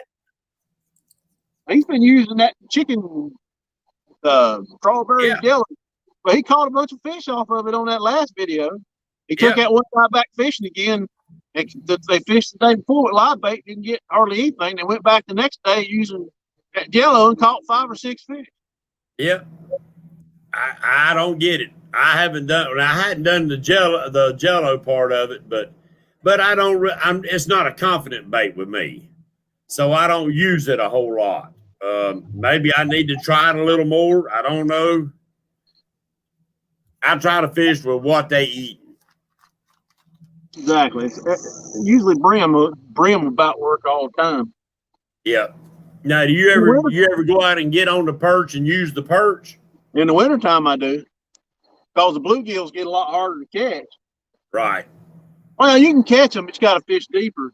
B: He's been using that chicken strawberry jelly, but he caught a bunch of fish off of it on that last video. He took that one guy back fishing again. They fished the day before with live bait, didn't get hardly anything. They went back the next day using that jello and caught 5 or 6 fish.
A: Yep. I don't get it. I hadn't done the jello part of it, but I don't. It's not a confident bait with me, so I don't use it a whole lot. Maybe I need to try it a little more. I don't know. I try to fish with what they eat.
B: Exactly. Usually brim about work all the time.
A: Yeah. Now, do you ever go out and get on the perch and use the perch?
B: In the wintertime, I do, because the bluegills get a lot harder to catch.
A: Right.
B: Well, you can catch them, but you got to fish deeper.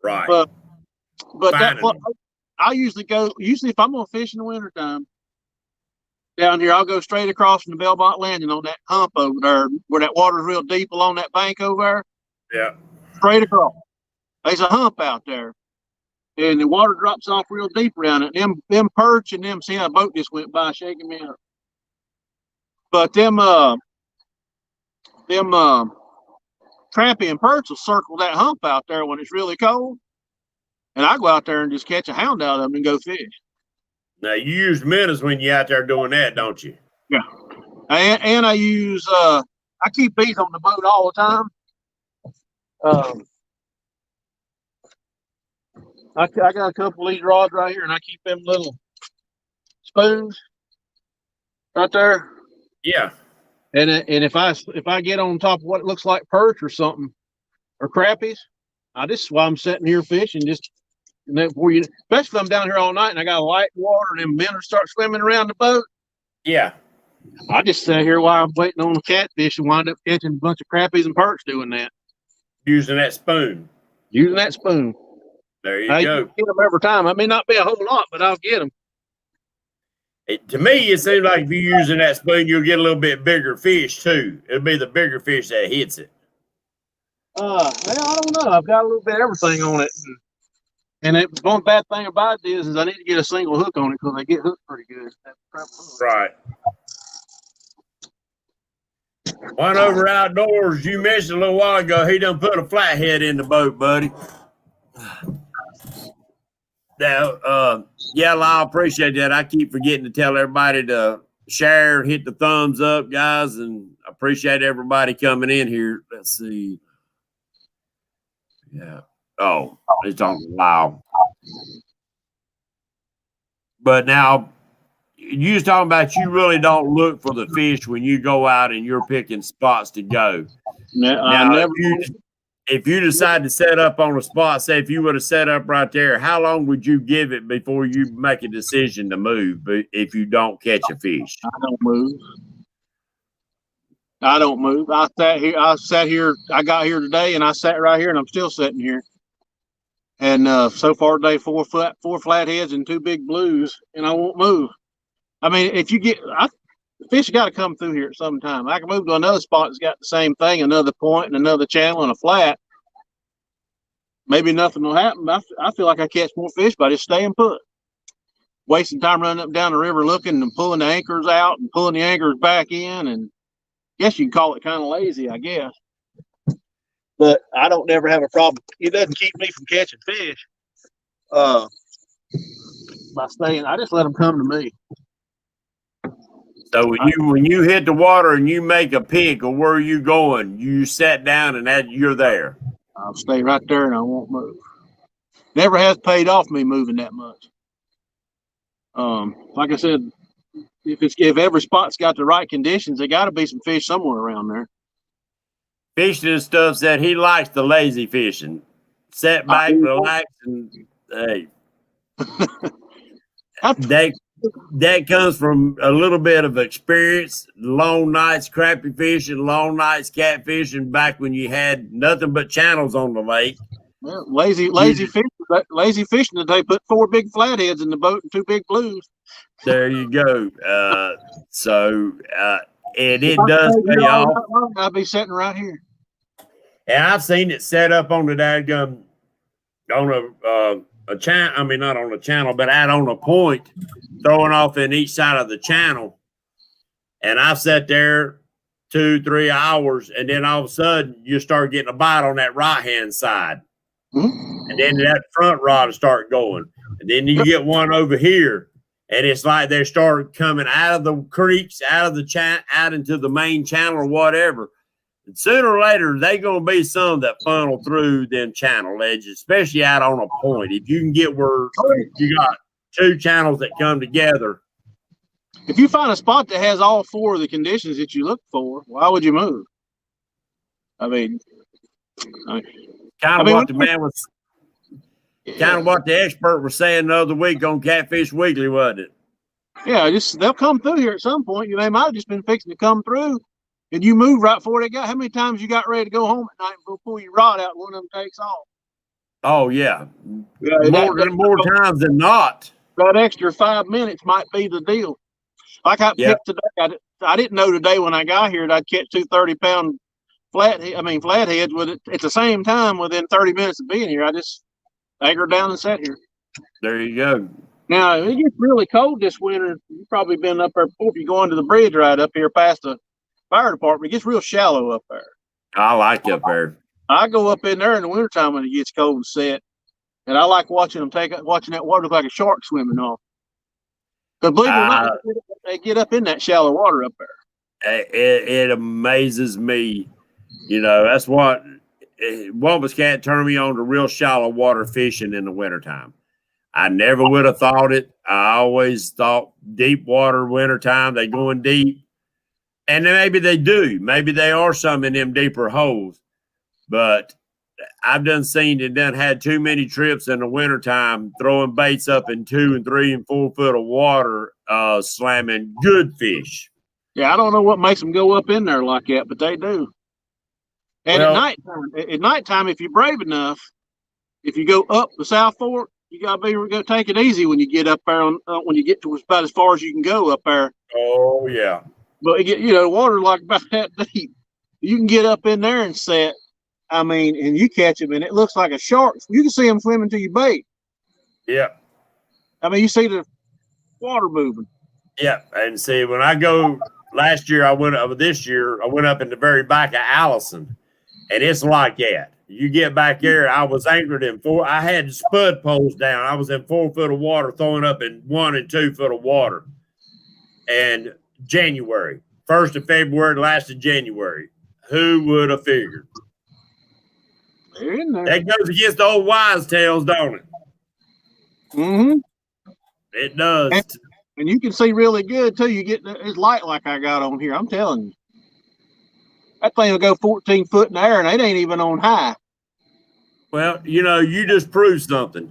A: Right.
B: But I usually if I'm going to fish in the wintertime, down here, I'll go straight across from the Belmont Landing on that hump over there where that water's real deep along that bank over there.
A: Yeah.
B: Straight across. There's a hump out there. And the water drops off real deep around it. Them perch and them, see how a boat just went by shaking me up. But them trappy and perch will circle that hump out there when it's really cold. And I go out there and just catch a hound out of them and go fish. Now,
A: you use minnows when you're out there doing that, don't you?
B: Yeah. And I use, I keep these on the boat all the time. I got a couple of these rods right here, and I keep them little spoons right there.
A: Yeah.
B: And if I get on top of what looks like perch or something or crappies, while I'm sitting here fishing, especially if I'm down here all night and I got light water and them minnows start swimming around the boat.
A: Yeah.
B: I just sit here while I'm waiting on the catfish and wind up catching a bunch of crappies and perch doing that.
A: Using that spoon. There you go.
B: Get them every time. I may not be a whole lot, but I'll get them.
A: To me, it seems like if you're using that spoon, you'll get a little bit bigger fish too. It'll be the bigger fish that hits it.
B: Well, I don't know. I've got a little bit of everything on it. And the one bad thing about it is I need to get a single hook on it because they get hooked pretty good.
A: Right. One over outdoors, you mentioned a little while ago, he done put a flathead in the boat, buddy. Now, yeah, I appreciate that. I keep forgetting to tell everybody to share, hit the thumbs up, guys, and appreciate everybody coming in here. Let's see. Yeah. Oh, it's on loud. But now, you was talking about you really don't look for the fish when you go out and you're picking spots to go. Now, if you decide to set up on a spot, say if you would have set up right there, how long would you give it before you make a decision to move if you don't catch a fish?
B: I don't move. I sat here. I got here today and I sat right here and I'm still sitting here. And so far today, 4 flatheads and 2 big blues, and I won't move. I mean, if you the fish got to come through here at some time. I can move to another spot that's got the same thing, another point and another channel and a flat. Maybe nothing will happen. I feel like I catch more fish by just staying put. Wasting time running up and down the river looking and pulling the anchors out and pulling the anchors back in. And I guess you can call it kind of lazy, I guess. but I don't never have a problem. It doesn't keep me from catching fish. By staying, I just let them come to me.
A: So when you hit the water and you make a pick of where you going, you sat down and that you're there.
B: I'll stay right there and I won't move. Never has paid off me moving that much. Like I said, if every spot's got the right conditions, there got to be some fish somewhere around there.
A: Fishing and stuff said he likes the lazy fishing. Set back, relax, and hey. That comes from a little bit of experience, long nights crappie fishing, long nights catfishing back when you had nothing but channels on the lake.
B: Well, lazy fishing today put 4 big flatheads in the boat and 2 big blues.
A: There you go. And it does pay off.
B: I'll be sitting right here.
A: And I've seen it set up on the dadgum on a channel. I mean, not on a channel, but out on a point, throwing off in each side of the channel. And I've sat there 2-3 hours, and then all of a sudden you start getting a bite on that right hand side.
B: Mm-hmm.
A: And then that front rod will start going. And then you get one over here. And it's like they start coming out of the creeks, out of the out into the main channel or whatever. And sooner or later, they going to be some that funnel through them channel edges, especially out on a point. If you can get where you got 2 channels that come together.
B: If you find a spot that has all 4 of the conditions that you look for, why would you move? Kind of what
A: the expert was saying the other week on Catfish Weekly, wasn't it?
B: Yeah, they'll come through here at some point. They might have just been fixing to come through, and you move right before they got. How many times you got ready to go home at night and go pull your rod out, and one of them takes off?
A: Oh yeah, more times than not.
B: That extra 5 minutes might be the deal. Like I picked today, I didn't know today when I got here that I'd catch 2 30-pound flatheads with it at the same time within 30 minutes of being here. I just anchored down and sat here.
A: There you go.
B: Now, it gets really cold this winter. You've probably been up there before. If you go under the bridge right up here past the fire department, it gets real shallow up there.
A: I like up there.
B: I go up in there in the wintertime when it gets cold and set, and I like watching that water look like a shark swimming off. Because believe it or not, they get up in that shallow water up there.
A: It amazes me. That's what Wampus Cat turned me on to real shallow water fishing in the wintertime. I never would have thought it. I always thought deep water wintertime, they going deep. And then maybe they do. Maybe they are some in them deeper holes. But I've had too many trips in the wintertime throwing baits up in 2 and 3 and 4 foot of water, slamming good fish.
B: Yeah, I don't know what makes them go up in there like that, but they do. And at nighttime, if you're brave enough, if you go up the South Fork, you gotta take it easy when you get up there when you get to about as far as you can go up there.
A: Oh yeah.
B: But water like about that deep. You can get up in there and set. And you catch them, and it looks like a shark. You can see them swimming to your bait.
A: Yeah.
B: You see the water moving.
A: Yeah, and see, when I go this year, I went up in the very back of Allison, and it's like that. You get back there, I was anchored in 4. I had spud poles down. I was in 4 foot of water, throwing up in 1 and 2 foot of water. And January, 1st of February, last of January. Who would have figured?
B: They're in there.
A: That goes against the old wise tales, don't it?
B: Mm-hmm.
A: It does.
B: And you can see really good, too. You get it's light like I got on here. I'm telling you. That thing will go 14 foot in the air, and it ain't even on high.
A: Well, you just proved something.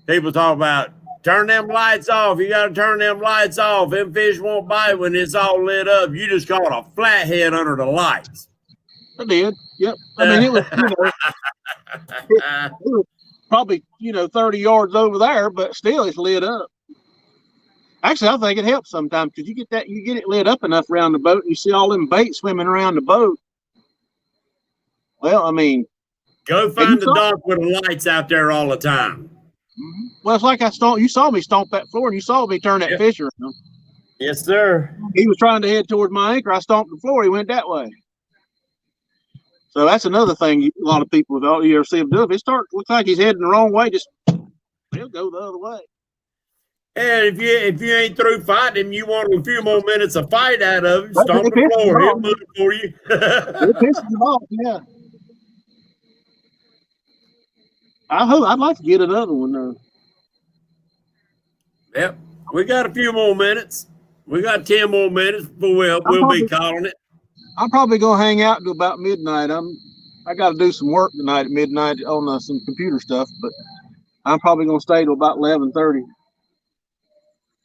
A: People talk about turn them lights off. You got to turn them lights off. Them fish won't bite when it's all lit up. You just caught a flathead under the lights.
B: I did. Yep. It was, it was probably, 30 yards over there, but still it's lit up. Actually, I think it helps sometimes because you get it lit up enough around the boat and you see all them bait swimming around the boat. Well,
A: go find the dock with the lights out there all the time.
B: Mm-hmm. Well, it's like you saw me stomp that floor and you saw me turn that fish around.
A: Yes, sir.
B: He was trying to head towards my anchor. I stomped the floor. He went that way. So that's another thing a lot of people, you ever see him do. If it looks like he's heading the wrong way, he'll go the other way.
A: And if you ain't through fighting him, you want a few more minutes of fight out of him, stomp
B: It
A: the
B: pisses
A: floor,
B: him
A: he'll
B: off.
A: move for you.
B: It pisses him off, yeah. I'd like to get another one though.
A: Yep, we got a few more minutes. We got 10 more minutes before we'll be calling it.
B: I'm probably gonna hang out till about midnight. I got to do some work tonight at midnight on some computer stuff, but I'm probably gonna stay till about 11:30.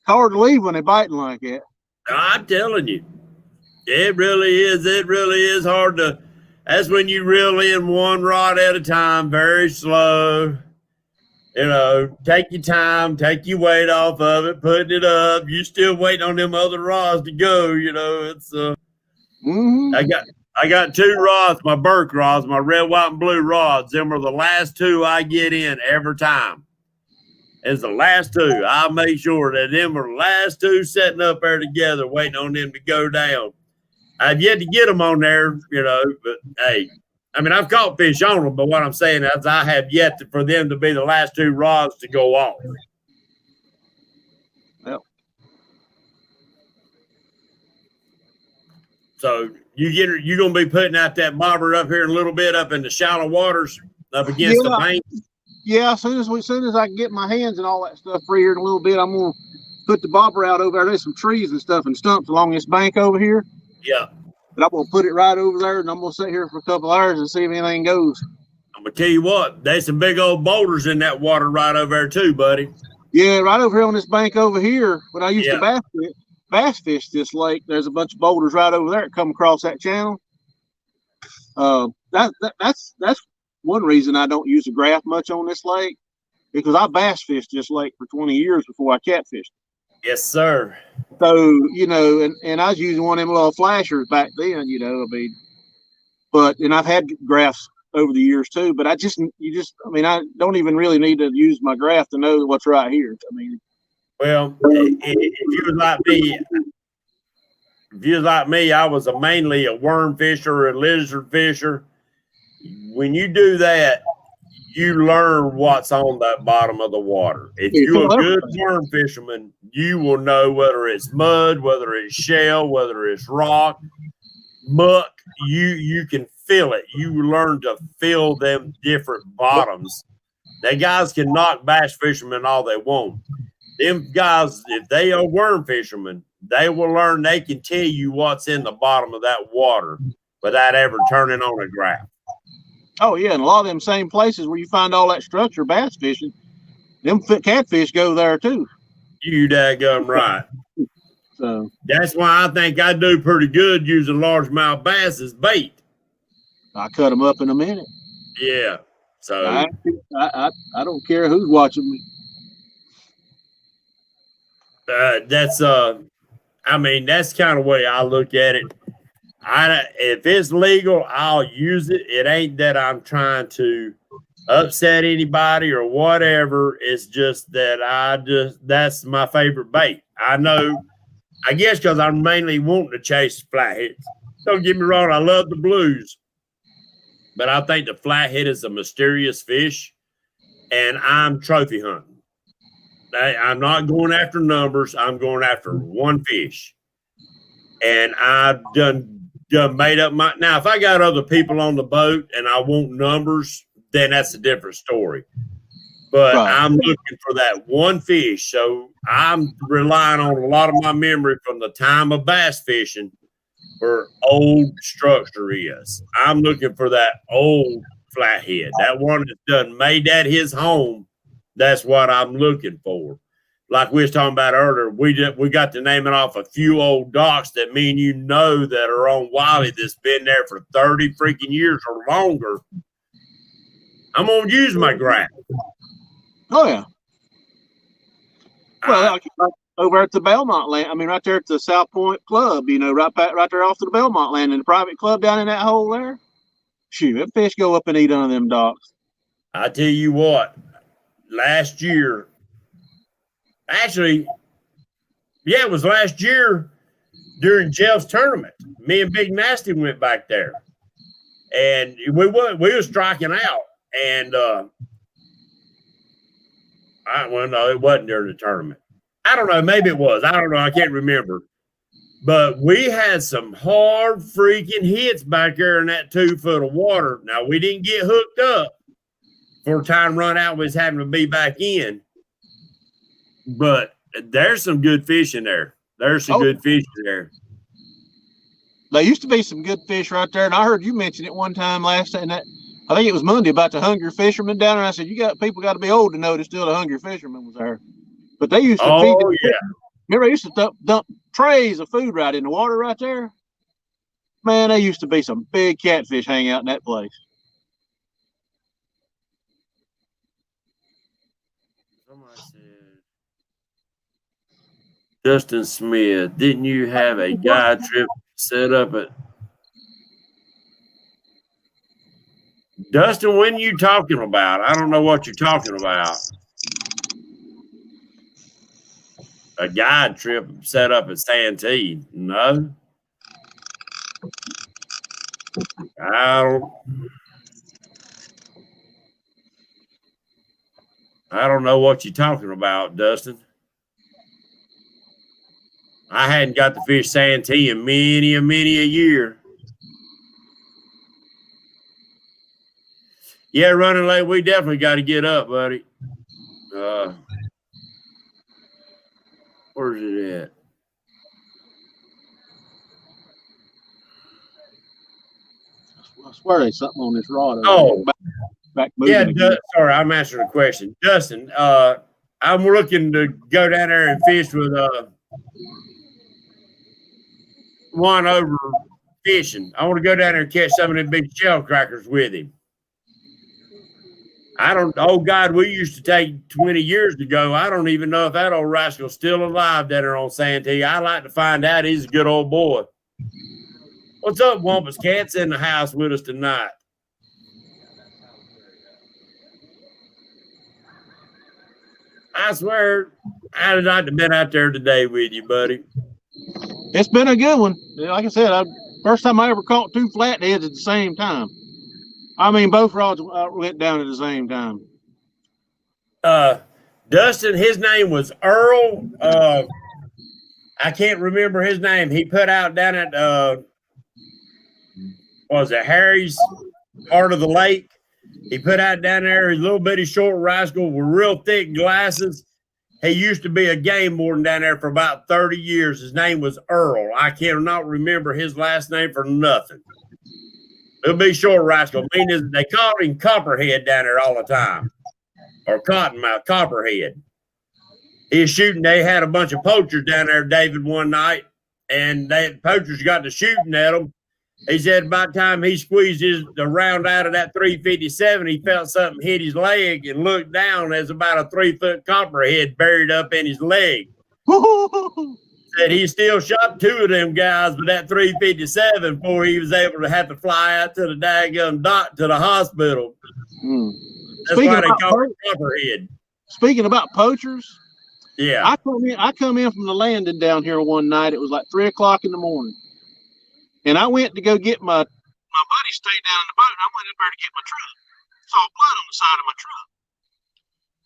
B: Hard to leave when they're biting like that.
A: I'm telling you, it really is. It really is hard to. That's when you reel in one rod at a time, very slow. You know, take your time, take your weight off of it, putting it up. You still waiting on them other rods to go. You know, it's I got 2 rods, my Burke rods, my red, white, and blue rods. Them are the last 2 I get in every time. It's the last 2. I'll make sure that them are the last 2 setting up there together, waiting on them to go down. I've yet to get them on there, you know, but hey, I mean, I've caught fish on them, but what I'm saying is I have yet for them to be the last 2 rods to go off.
B: Yep.
A: So you're going to be putting out that bobber up here a little bit up in the shallow waters up against the bank.
B: Yeah, as soon as I can get my hands and all that stuff free here in a little bit, I'm gonna put the bobber out over there. There's some trees and stuff and stumps along this bank over here.
A: Yeah.
B: But I'm gonna put it right over there, and I'm gonna sit here for a couple hours and see if anything goes.
A: I'm gonna tell you what, there's some big old boulders in that water right over there too, buddy.
B: Yeah, right over here on this bank over here. When I used to bass fish this lake, there's a bunch of boulders right over there that come across that channel. That's one reason I don't use a graph much on this lake, because I bass fished this lake for 20 years before I catfished.
A: Yes, sir.
B: So, you know, and I was using one of them little flashers back then, you know, I mean, and I've had graphs over the years too, but I don't even really need to use my graph to know what's right here. I mean,
A: well, if you was like me, I was mainly a worm fisher, a lizard fisher. When you do that, you learn what's on that bottom of the water. If you're a good worm fisherman, you will know whether it's mud, whether it's shell, whether it's rock, muck. You can feel it. You learn to feel them different bottoms. That guys can knock bass fishermen all they want. Them guys, if they are worm fishermen, they will learn. They can tell you what's in the bottom of that water without ever turning on a graph.
B: Oh, yeah, and a lot of them same places where you find all that structure bass fishing, them catfish go there too.
A: You daggum right.
B: So
A: that's why I think I do pretty good using largemouth bass as bait.
B: I cut them up in a minute.
A: Yeah. So
B: I don't care who's watching me.
A: That's I mean, that's kind of the way I look at it. If it's legal, I'll use it. It ain't that I'm trying to upset anybody or whatever. It's just that that's my favorite bait. I guess because I'm mainly wanting to chase flatheads. Don't get me wrong, I love the blues, but I think the flathead is a mysterious fish, and I'm trophy hunting. I'm not going after numbers. I'm going after one fish, and I've done made up my. Now, if I got other people on the boat and I want numbers, then that's a different story. But right. I'm looking for that one fish. So I'm relying on a lot of my memory from the time of bass fishing where old structure is. I'm looking for that old flathead. That one that's done made that his home. That's what I'm looking for. Like we was talking about earlier, we got to naming off a few old docks that me and you know that are on Wiley that's been there for 30 freaking years or longer. I'm going to use my graph.
B: Oh, yeah. Well, over at the Belmont land, I mean, right there at the South Point Club, you know, right there off to the Belmont land, in the private club down in that hole there. Shoot, that fish go up and eat under them docks.
A: I tell you what, last year, actually, yeah, it was last year during Jeff's tournament. Me and Big Nasty went back there. and we were striking out, and no, it wasn't during the tournament. I don't know, maybe it was. I don't know. I can't remember. But we had some hard freaking hits back there in that 2 foot of water. Now, we didn't get hooked up for time run out was having to be back in. But there's some good fish in there. There's some good fish in there.
B: There used to be some good fish right there, and I heard you mention it one time last time. I think it was Monday about the hungry fishermen down there. I said, people got to be old to know that still the hungry fisherman was there. But they used to feed them.
A: Yeah.
B: Remember, they used to dump trays of food right in the water right there? Man, there used to be some big catfish hanging out in that place.
A: Somebody said, Justin Smith, didn't you have a guide trip set up at Dustin? When are you talking about? I don't know what you're talking about. A guide trip set up at Santee? No. I don't know what you're talking about, Dustin. I hadn't got to fish Santee in many a year. Yeah, running late. We definitely got to get up, buddy. Where's it at?
B: I swear there's something on this rod. Back
A: yeah. Sorry, I'm answering a question. Dustin, I'm looking to go down there and fish with one over fishing. I want to go down there and catch some of them big shell crackers with him. Oh God, we used to take 20 years ago. I don't even know if that old rascal's still alive down there on Santee. I'd like to find out. He's a good old boy. What's up, Wampus? Cat's in the house with us tonight. I swear, I'd like to been out there today with you, buddy.
B: It's been a good one. Like I said, first time I ever caught 2 flatheads at the same time. I mean, both rods went down at the same time.
A: Dustin, his name was Earl. I can't remember his name. He put out down at was it Harry's part of the lake? He put out down there. He's a little bitty short rascal with real thick glasses. He used to be a game warden down there for about 30 years. His name was Earl. I cannot remember his last name for nothing. It'll be short rascal. I mean, they called him Copperhead down there all the time, or Cottonmouth, Copperhead. He was shooting. They had a bunch of poachers down there, David, one night, and poachers got to shooting at them. He said by the time he squeezed the round out of that 357, he felt something hit his leg and looked down. There's about a 3 foot copperhead buried up in his leg. Said he still shot 2 of them guys with that 357 before he was able to have to fly out to the daggum dock to the hospital. That's why they call it Copperhead.
B: Speaking about poachers,
A: yeah,
B: I come in from the landing down here one night. It was like 3 o'clock in the morning, and I went to go get my buddy stayed down in the boat, and I went up there to get my truck. Saw blood on the side of my truck.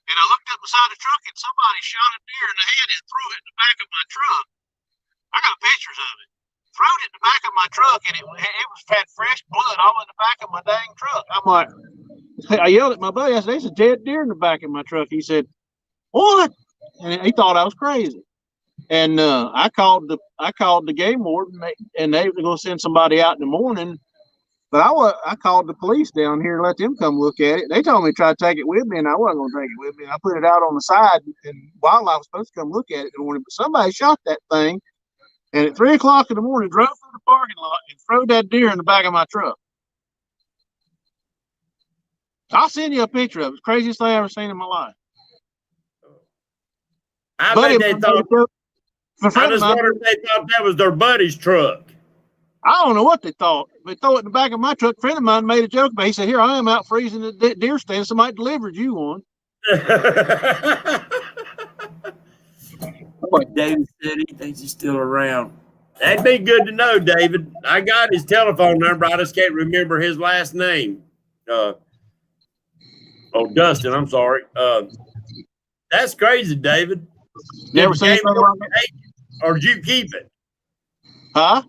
B: And I looked up beside the truck, and somebody shot a deer in the head and threw it in the back of my truck. I got pictures of it. Threw it in the back of my truck, and it had fresh blood all in the back of my dang truck. I'm like, I yelled at my buddy. I said, "There's a dead deer in the back of my truck." He said, "What?" And he thought I was crazy. And I called the game warden, and they were going to send somebody out in the morning. But I called the police down here and let them come look at it. They told me to try to take it with me, and I wasn't going to take it with me. And I put it out on the side, and wildlife was supposed to come look at it in the morning. But somebody shot that thing, and at 3 o'clock in the morning, drove through the parking lot and threw that deer in the back of my truck. I'll send you a picture of it. It's the craziest thing I've ever seen in my life.
A: I bet they thought. I just wondered if they thought that was their buddy's truck.
B: I don't know what they thought. They throw it in the back of my truck. A friend of mine made a joke about it. He said, "Here I am out freezing the deer stand. Somebody delivered you one."
A: David said he thinks he's still around. That'd be good to know, David. I got his telephone number. I just can't remember his last name. Dustin. I'm sorry. That's crazy, David.
B: Never seen anything like that.
A: Or did you keep it?
B: Huh?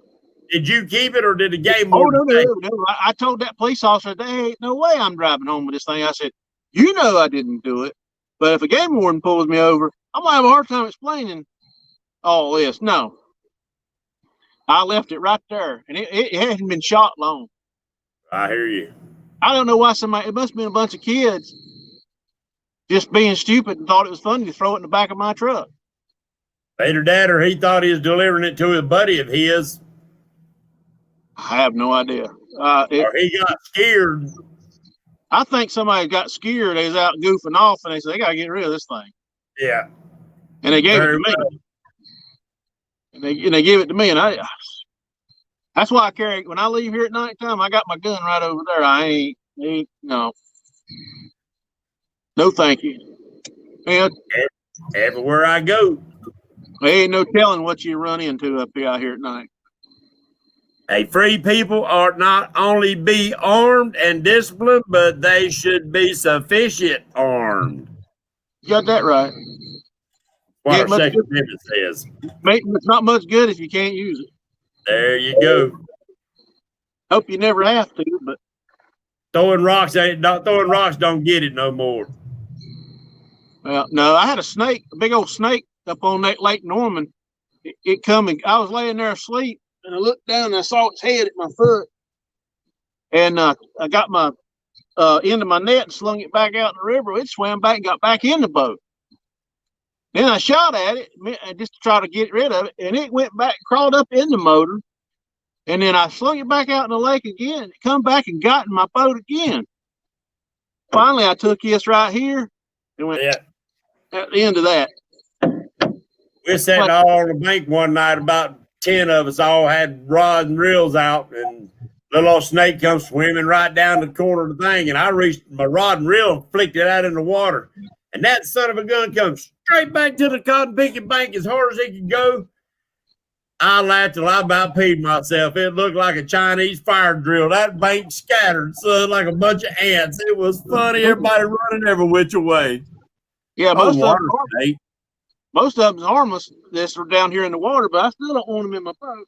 A: Did you keep it, or did the game
B: Oh,
A: warden take it?
B: no. I told that police officer, there ain't no way I'm driving home with this thing. I said, you know I didn't do it. But if a game warden pulls me over, I'm going to have a hard time explaining all this. No. I left it right there, and it hadn't been shot long.
A: I hear you.
B: I don't know why somebody, it must have been a bunch of kids just being stupid and thought it was funny to throw it in the back of my truck.
A: Either that or he thought he was delivering it to a buddy of his.
B: I have no idea.
A: Or he got scared.
B: I think somebody got scared. They was out goofing off, and they said, they got to get rid of this thing.
A: Yeah.
B: And they gave it to me. And they give it to me, and that's why I carry, when I leave here at nighttime, I got my gun right over there. I ain't no thank you. And
A: everywhere I go,
B: there ain't no telling what you run into up here out here at night.
A: Hey, free people are not only be armed and disciplined, but they should be sufficient armed.
B: You got that right.
A: What our Second Amendment says.
B: It's not much good if you can't use it.
A: There you go.
B: Hope you never have to, but
A: throwing rocks don't get it no more.
B: Well, no, I had a big old snake up on that Lake Norman. It come and I was laying there asleep, and I looked down and I saw its head at my foot. And I got my end of my net and slung it back out in the river. It swam back and got back in the boat. Then I shot at it just to try to get rid of it, and it went back, crawled up in the motor. And then I slung it back out in the lake again. It come back and got in my boat again. Finally, I took this right here and went at the end of that.
A: We sat all on the bank one night, about 10 of us all had rods and reels out, and little old snake comes swimming right down the corner of the thing, and I reached my rod and reel, flicked it out in the water, and that son of a gun comes straight back to the cotton picking bank as hard as he could go. I laughed till I about peed myself. It looked like a Chinese fire drill. That bank scattered, son, like a bunch of ants. It was funny. Everybody running every which way.
B: Yeah, most of them's harmless. This are down here in the water, but I still don't want them in my boat.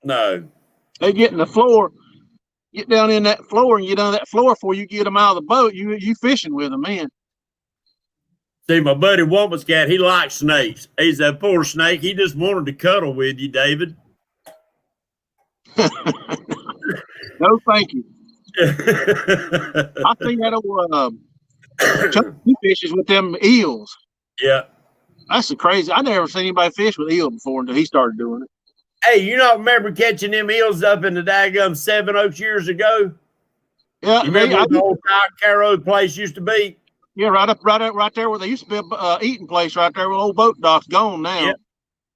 A: No.
B: They get in the floor, get down in that floor, and get on that floor before you get them out of the boat. You fishing with them, man.
A: See, my buddy Woma's cat, he likes snakes. He's that poor snake. He just wanted to cuddle with you, David.
B: No, thank you. I think that he fishes with them eels.
A: Yeah.
B: That's crazy. I never seen anybody fish with eel before until he started doing it.
A: Hey, you don't remember catching them eels up in the daggum 7 Oaks years ago?
B: Yeah.
A: You remember where the old Cairo place used to be?
B: Yeah, right there where they used to be a eating place right there where the old boat dock's gone now.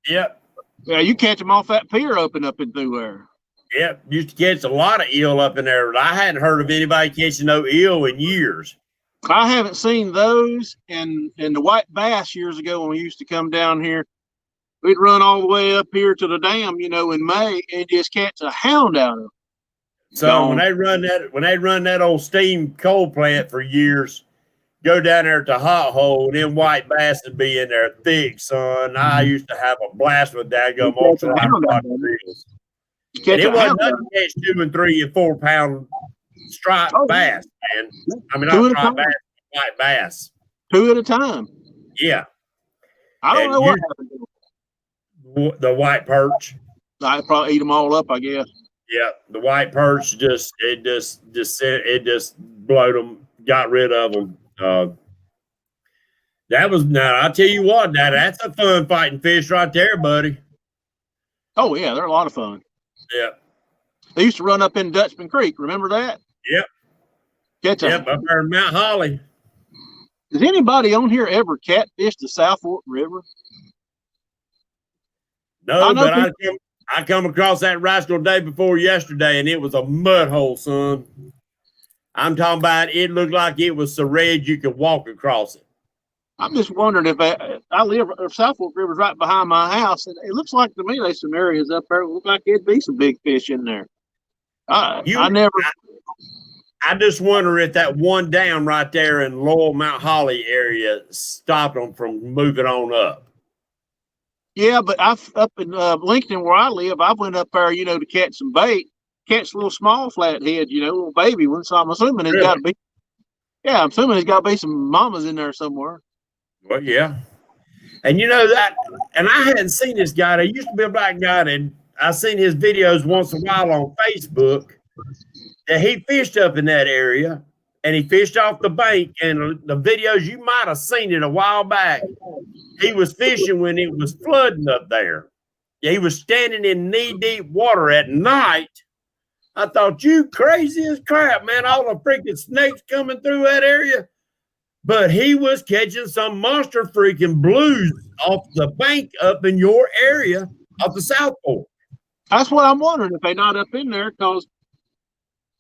A: Yep.
B: Yeah, you catch them off that pier open up and through there.
A: Yep. Used to catch a lot of eel up in there. I hadn't heard of anybody catching no eel in years.
B: I haven't seen those and the white bass years ago when we used to come down here. We'd run all the way up here to the dam, in May and just catch a hound out of them.
A: So when they run that old steam coal plant for years, go down there to Hot Hole, and them white bass would be in there thick, son. I used to have a blast with daggum ultralight reels. And it wasn't nothing to catch 2 and 3 and 4 pound striped bass, man. I mean, not striped bass, white bass.
B: 2 at a time.
A: Yeah.
B: I don't know what happened to them.
A: The white perch.
B: I probably eat them all up, I guess.
A: Yeah, the white perch just blowed them, got rid of them. I'll tell you what, that's a fun fighting fish right there, buddy.
B: Oh yeah, they're a lot of fun.
A: Yeah.
B: They used to run up in Dutchman Creek. Remember that?
A: Yep. Up there in Mount Holly.
B: Has anybody on here ever catfished the South Fork River?
A: No, but I come across that rascal day before yesterday, and it was a mud hole, son. I'm talking about it looked like it was so red you could walk across it.
B: I'm just wondering if I live South Fork River's right behind my house, and it looks like to me there's some areas up there that look like there'd be some big fish in there.
A: You,
B: I never.
A: I just wonder if that one dam right there in Laurel Mount Holly area stopped them from moving on up.
B: Yeah, but I've up in Lincoln where I live, I went up there, to catch some bait, catch a little small flathead, little baby one. So I'm assuming it's
A: Really?
B: got to be. Yeah, I'm assuming there's got to be some mamas in there somewhere.
A: Well, yeah. And that, and I hadn't seen this guy. There used to be a black guy, and I seen his videos once in a while on Facebook. That he fished up in that area, and he fished off the bank. And the videos, you might have seen it a while back. He was fishing when it was flooding up there. He was standing in knee-deep water at night. I thought, you crazy as crap, man. All the freaking snakes coming through that area. But he was catching some monster freaking blues off the bank up in your area of the South Fork.
B: That's what I'm wondering if they're not up in there because,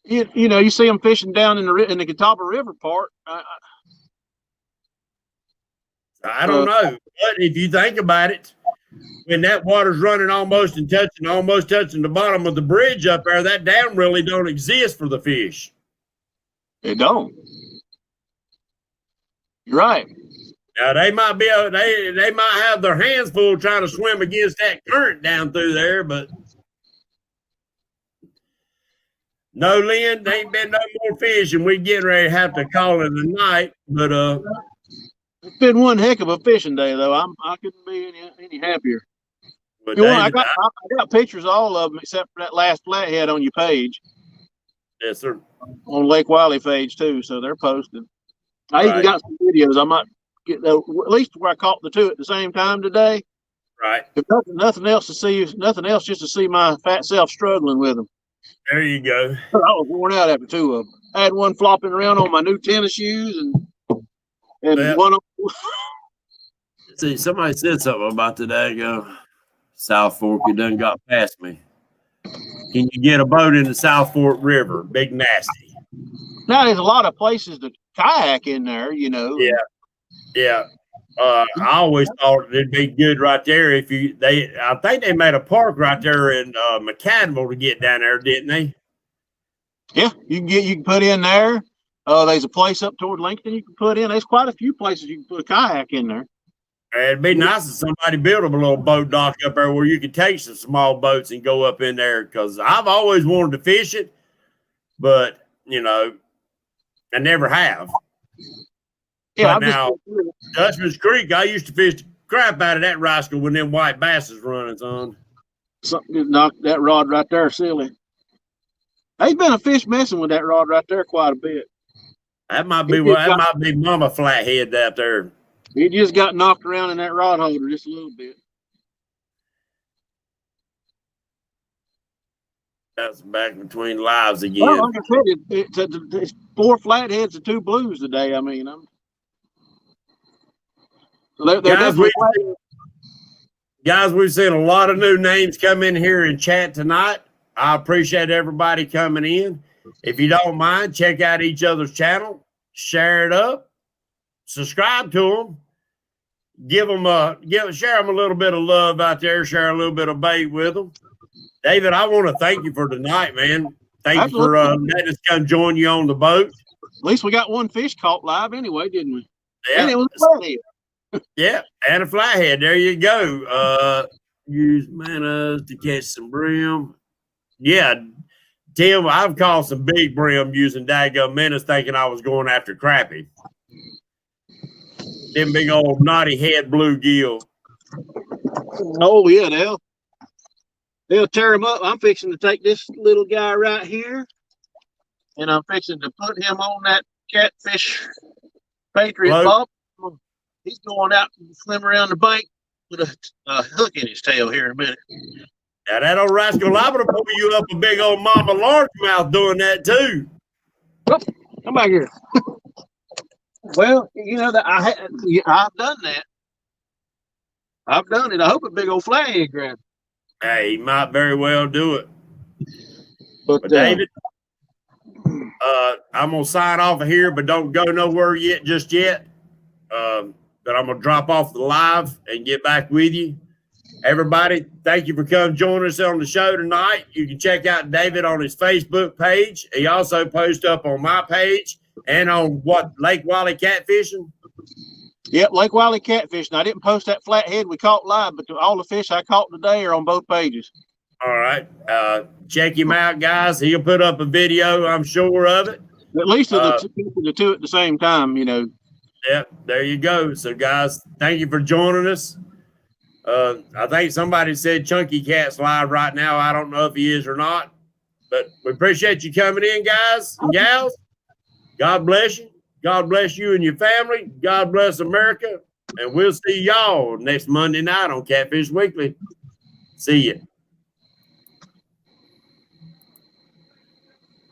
B: you see them fishing down in the Catawba River part.
A: I don't know. But if you think about it, when that water's running almost touching the bottom of the bridge up there, that dam really don't exist for the fish.
B: It don't. You're right.
A: Now they might be they might have their hands full trying to swim against that current down through there, but no, Lynn, there ain't been no more fish, and we getting ready to have to call it a night. But
B: it's been one heck of a fishing day, though. I couldn't be any happier.
A: But
B: I got pictures of all of them except for that last flathead on your page.
A: Yes, sir.
B: On Lake Wiley page too, so they're posted. I even got some videos. I might get at least where I caught the two at the same time today.
A: Right.
B: If nothing else to see, nothing else, just to see my fat self struggling with them.
A: There you go.
B: I was worn out after two of them. I had one flopping around on my new tennis shoes, and one.
A: See, somebody said something about today. South Fork, you done got past me. Can you get a boat in the South Fork River? Big nasty.
B: Now there's a lot of places to kayak in there,
A: Yeah. I always thought it'd be good right there if I think they made a park right there in McAdamville to get down there, didn't they?
B: Yeah, you can put in there. There's a place up toward Lincoln you can put in. There's quite a few places you can put a kayak in there.
A: It'd be nice if somebody built a little boat dock up there where you could take some small boats and go up in there, because I've always wanted to fish it, but I never have. Yeah, but now Dutchman's Creek, I used to fish the crap out of that rascal when them white basses running on.
B: Something just knocked that rod right there silly. There's been a fish messing with that rod right there quite a bit.
A: That might be might be Mama Flathead out there.
B: He just got knocked around in that rod holder just a little bit.
A: That's back between lives again.
B: Well, like I said, it's 4 flatheads and 2 blues today. I mean,
A: guys, we've seen a lot of new names come in here and chat tonight. I appreciate everybody coming in. If you don't mind, check out each other's channel, share it up, subscribe to them, share them a little bit of love out there, share a little bit of bait with them. David, I want to thank you for tonight, man. Thank you for letting us come join you on the boat.
B: At least we got one fish caught live anyway, didn't we?
A: Yeah.
B: And it was a flathead.
A: Yeah, and a flathead. There you go. Use manas to catch some brim. Yeah, Tim, I've caught some big brim using daggum minnows thinking I was going after crappie. Them big old knotty head bluegill.
B: Oh, yeah, they'll tear them up. I'm fixing to take this little guy right here, and I'm fixing to put him on that Catfish Patriot bob. He's going out and swim around the bank with a hook in his tail here in a minute.
A: Now that old rascal liable to pull you up a big old mama largemouth doing that too.
B: Oh, come back here. Well, that I've done that. I've done it. I hope a big old flathead grabs.
A: Hey, he might very well do it.
B: But
A: David, I'm gonna sign off of here, but don't go nowhere just yet. but I'm going to drop off the live and get back with you. Everybody, thank you for coming joining us on the show tonight. You can check out David on his Facebook page. He also posts up on my page and on Lake Wiley Catfishing.
B: Yep, Lake Wiley Catfishing. I didn't post that flathead we caught live, but all the fish I caught today are on both pages.
A: All right. Check him out, guys. He'll put up a video, I'm sure of it.
B: At least the two at the same time, you know.
A: Yep, there you go. So, guys, thank you for joining us. I think somebody said Chunky Cat's live right now. I don't know if he is or not, but we appreciate you coming in, guys and gals. God bless you. God bless you and your family. God bless America. And we'll see y'all next Monday night on Catfish Weekly. See you.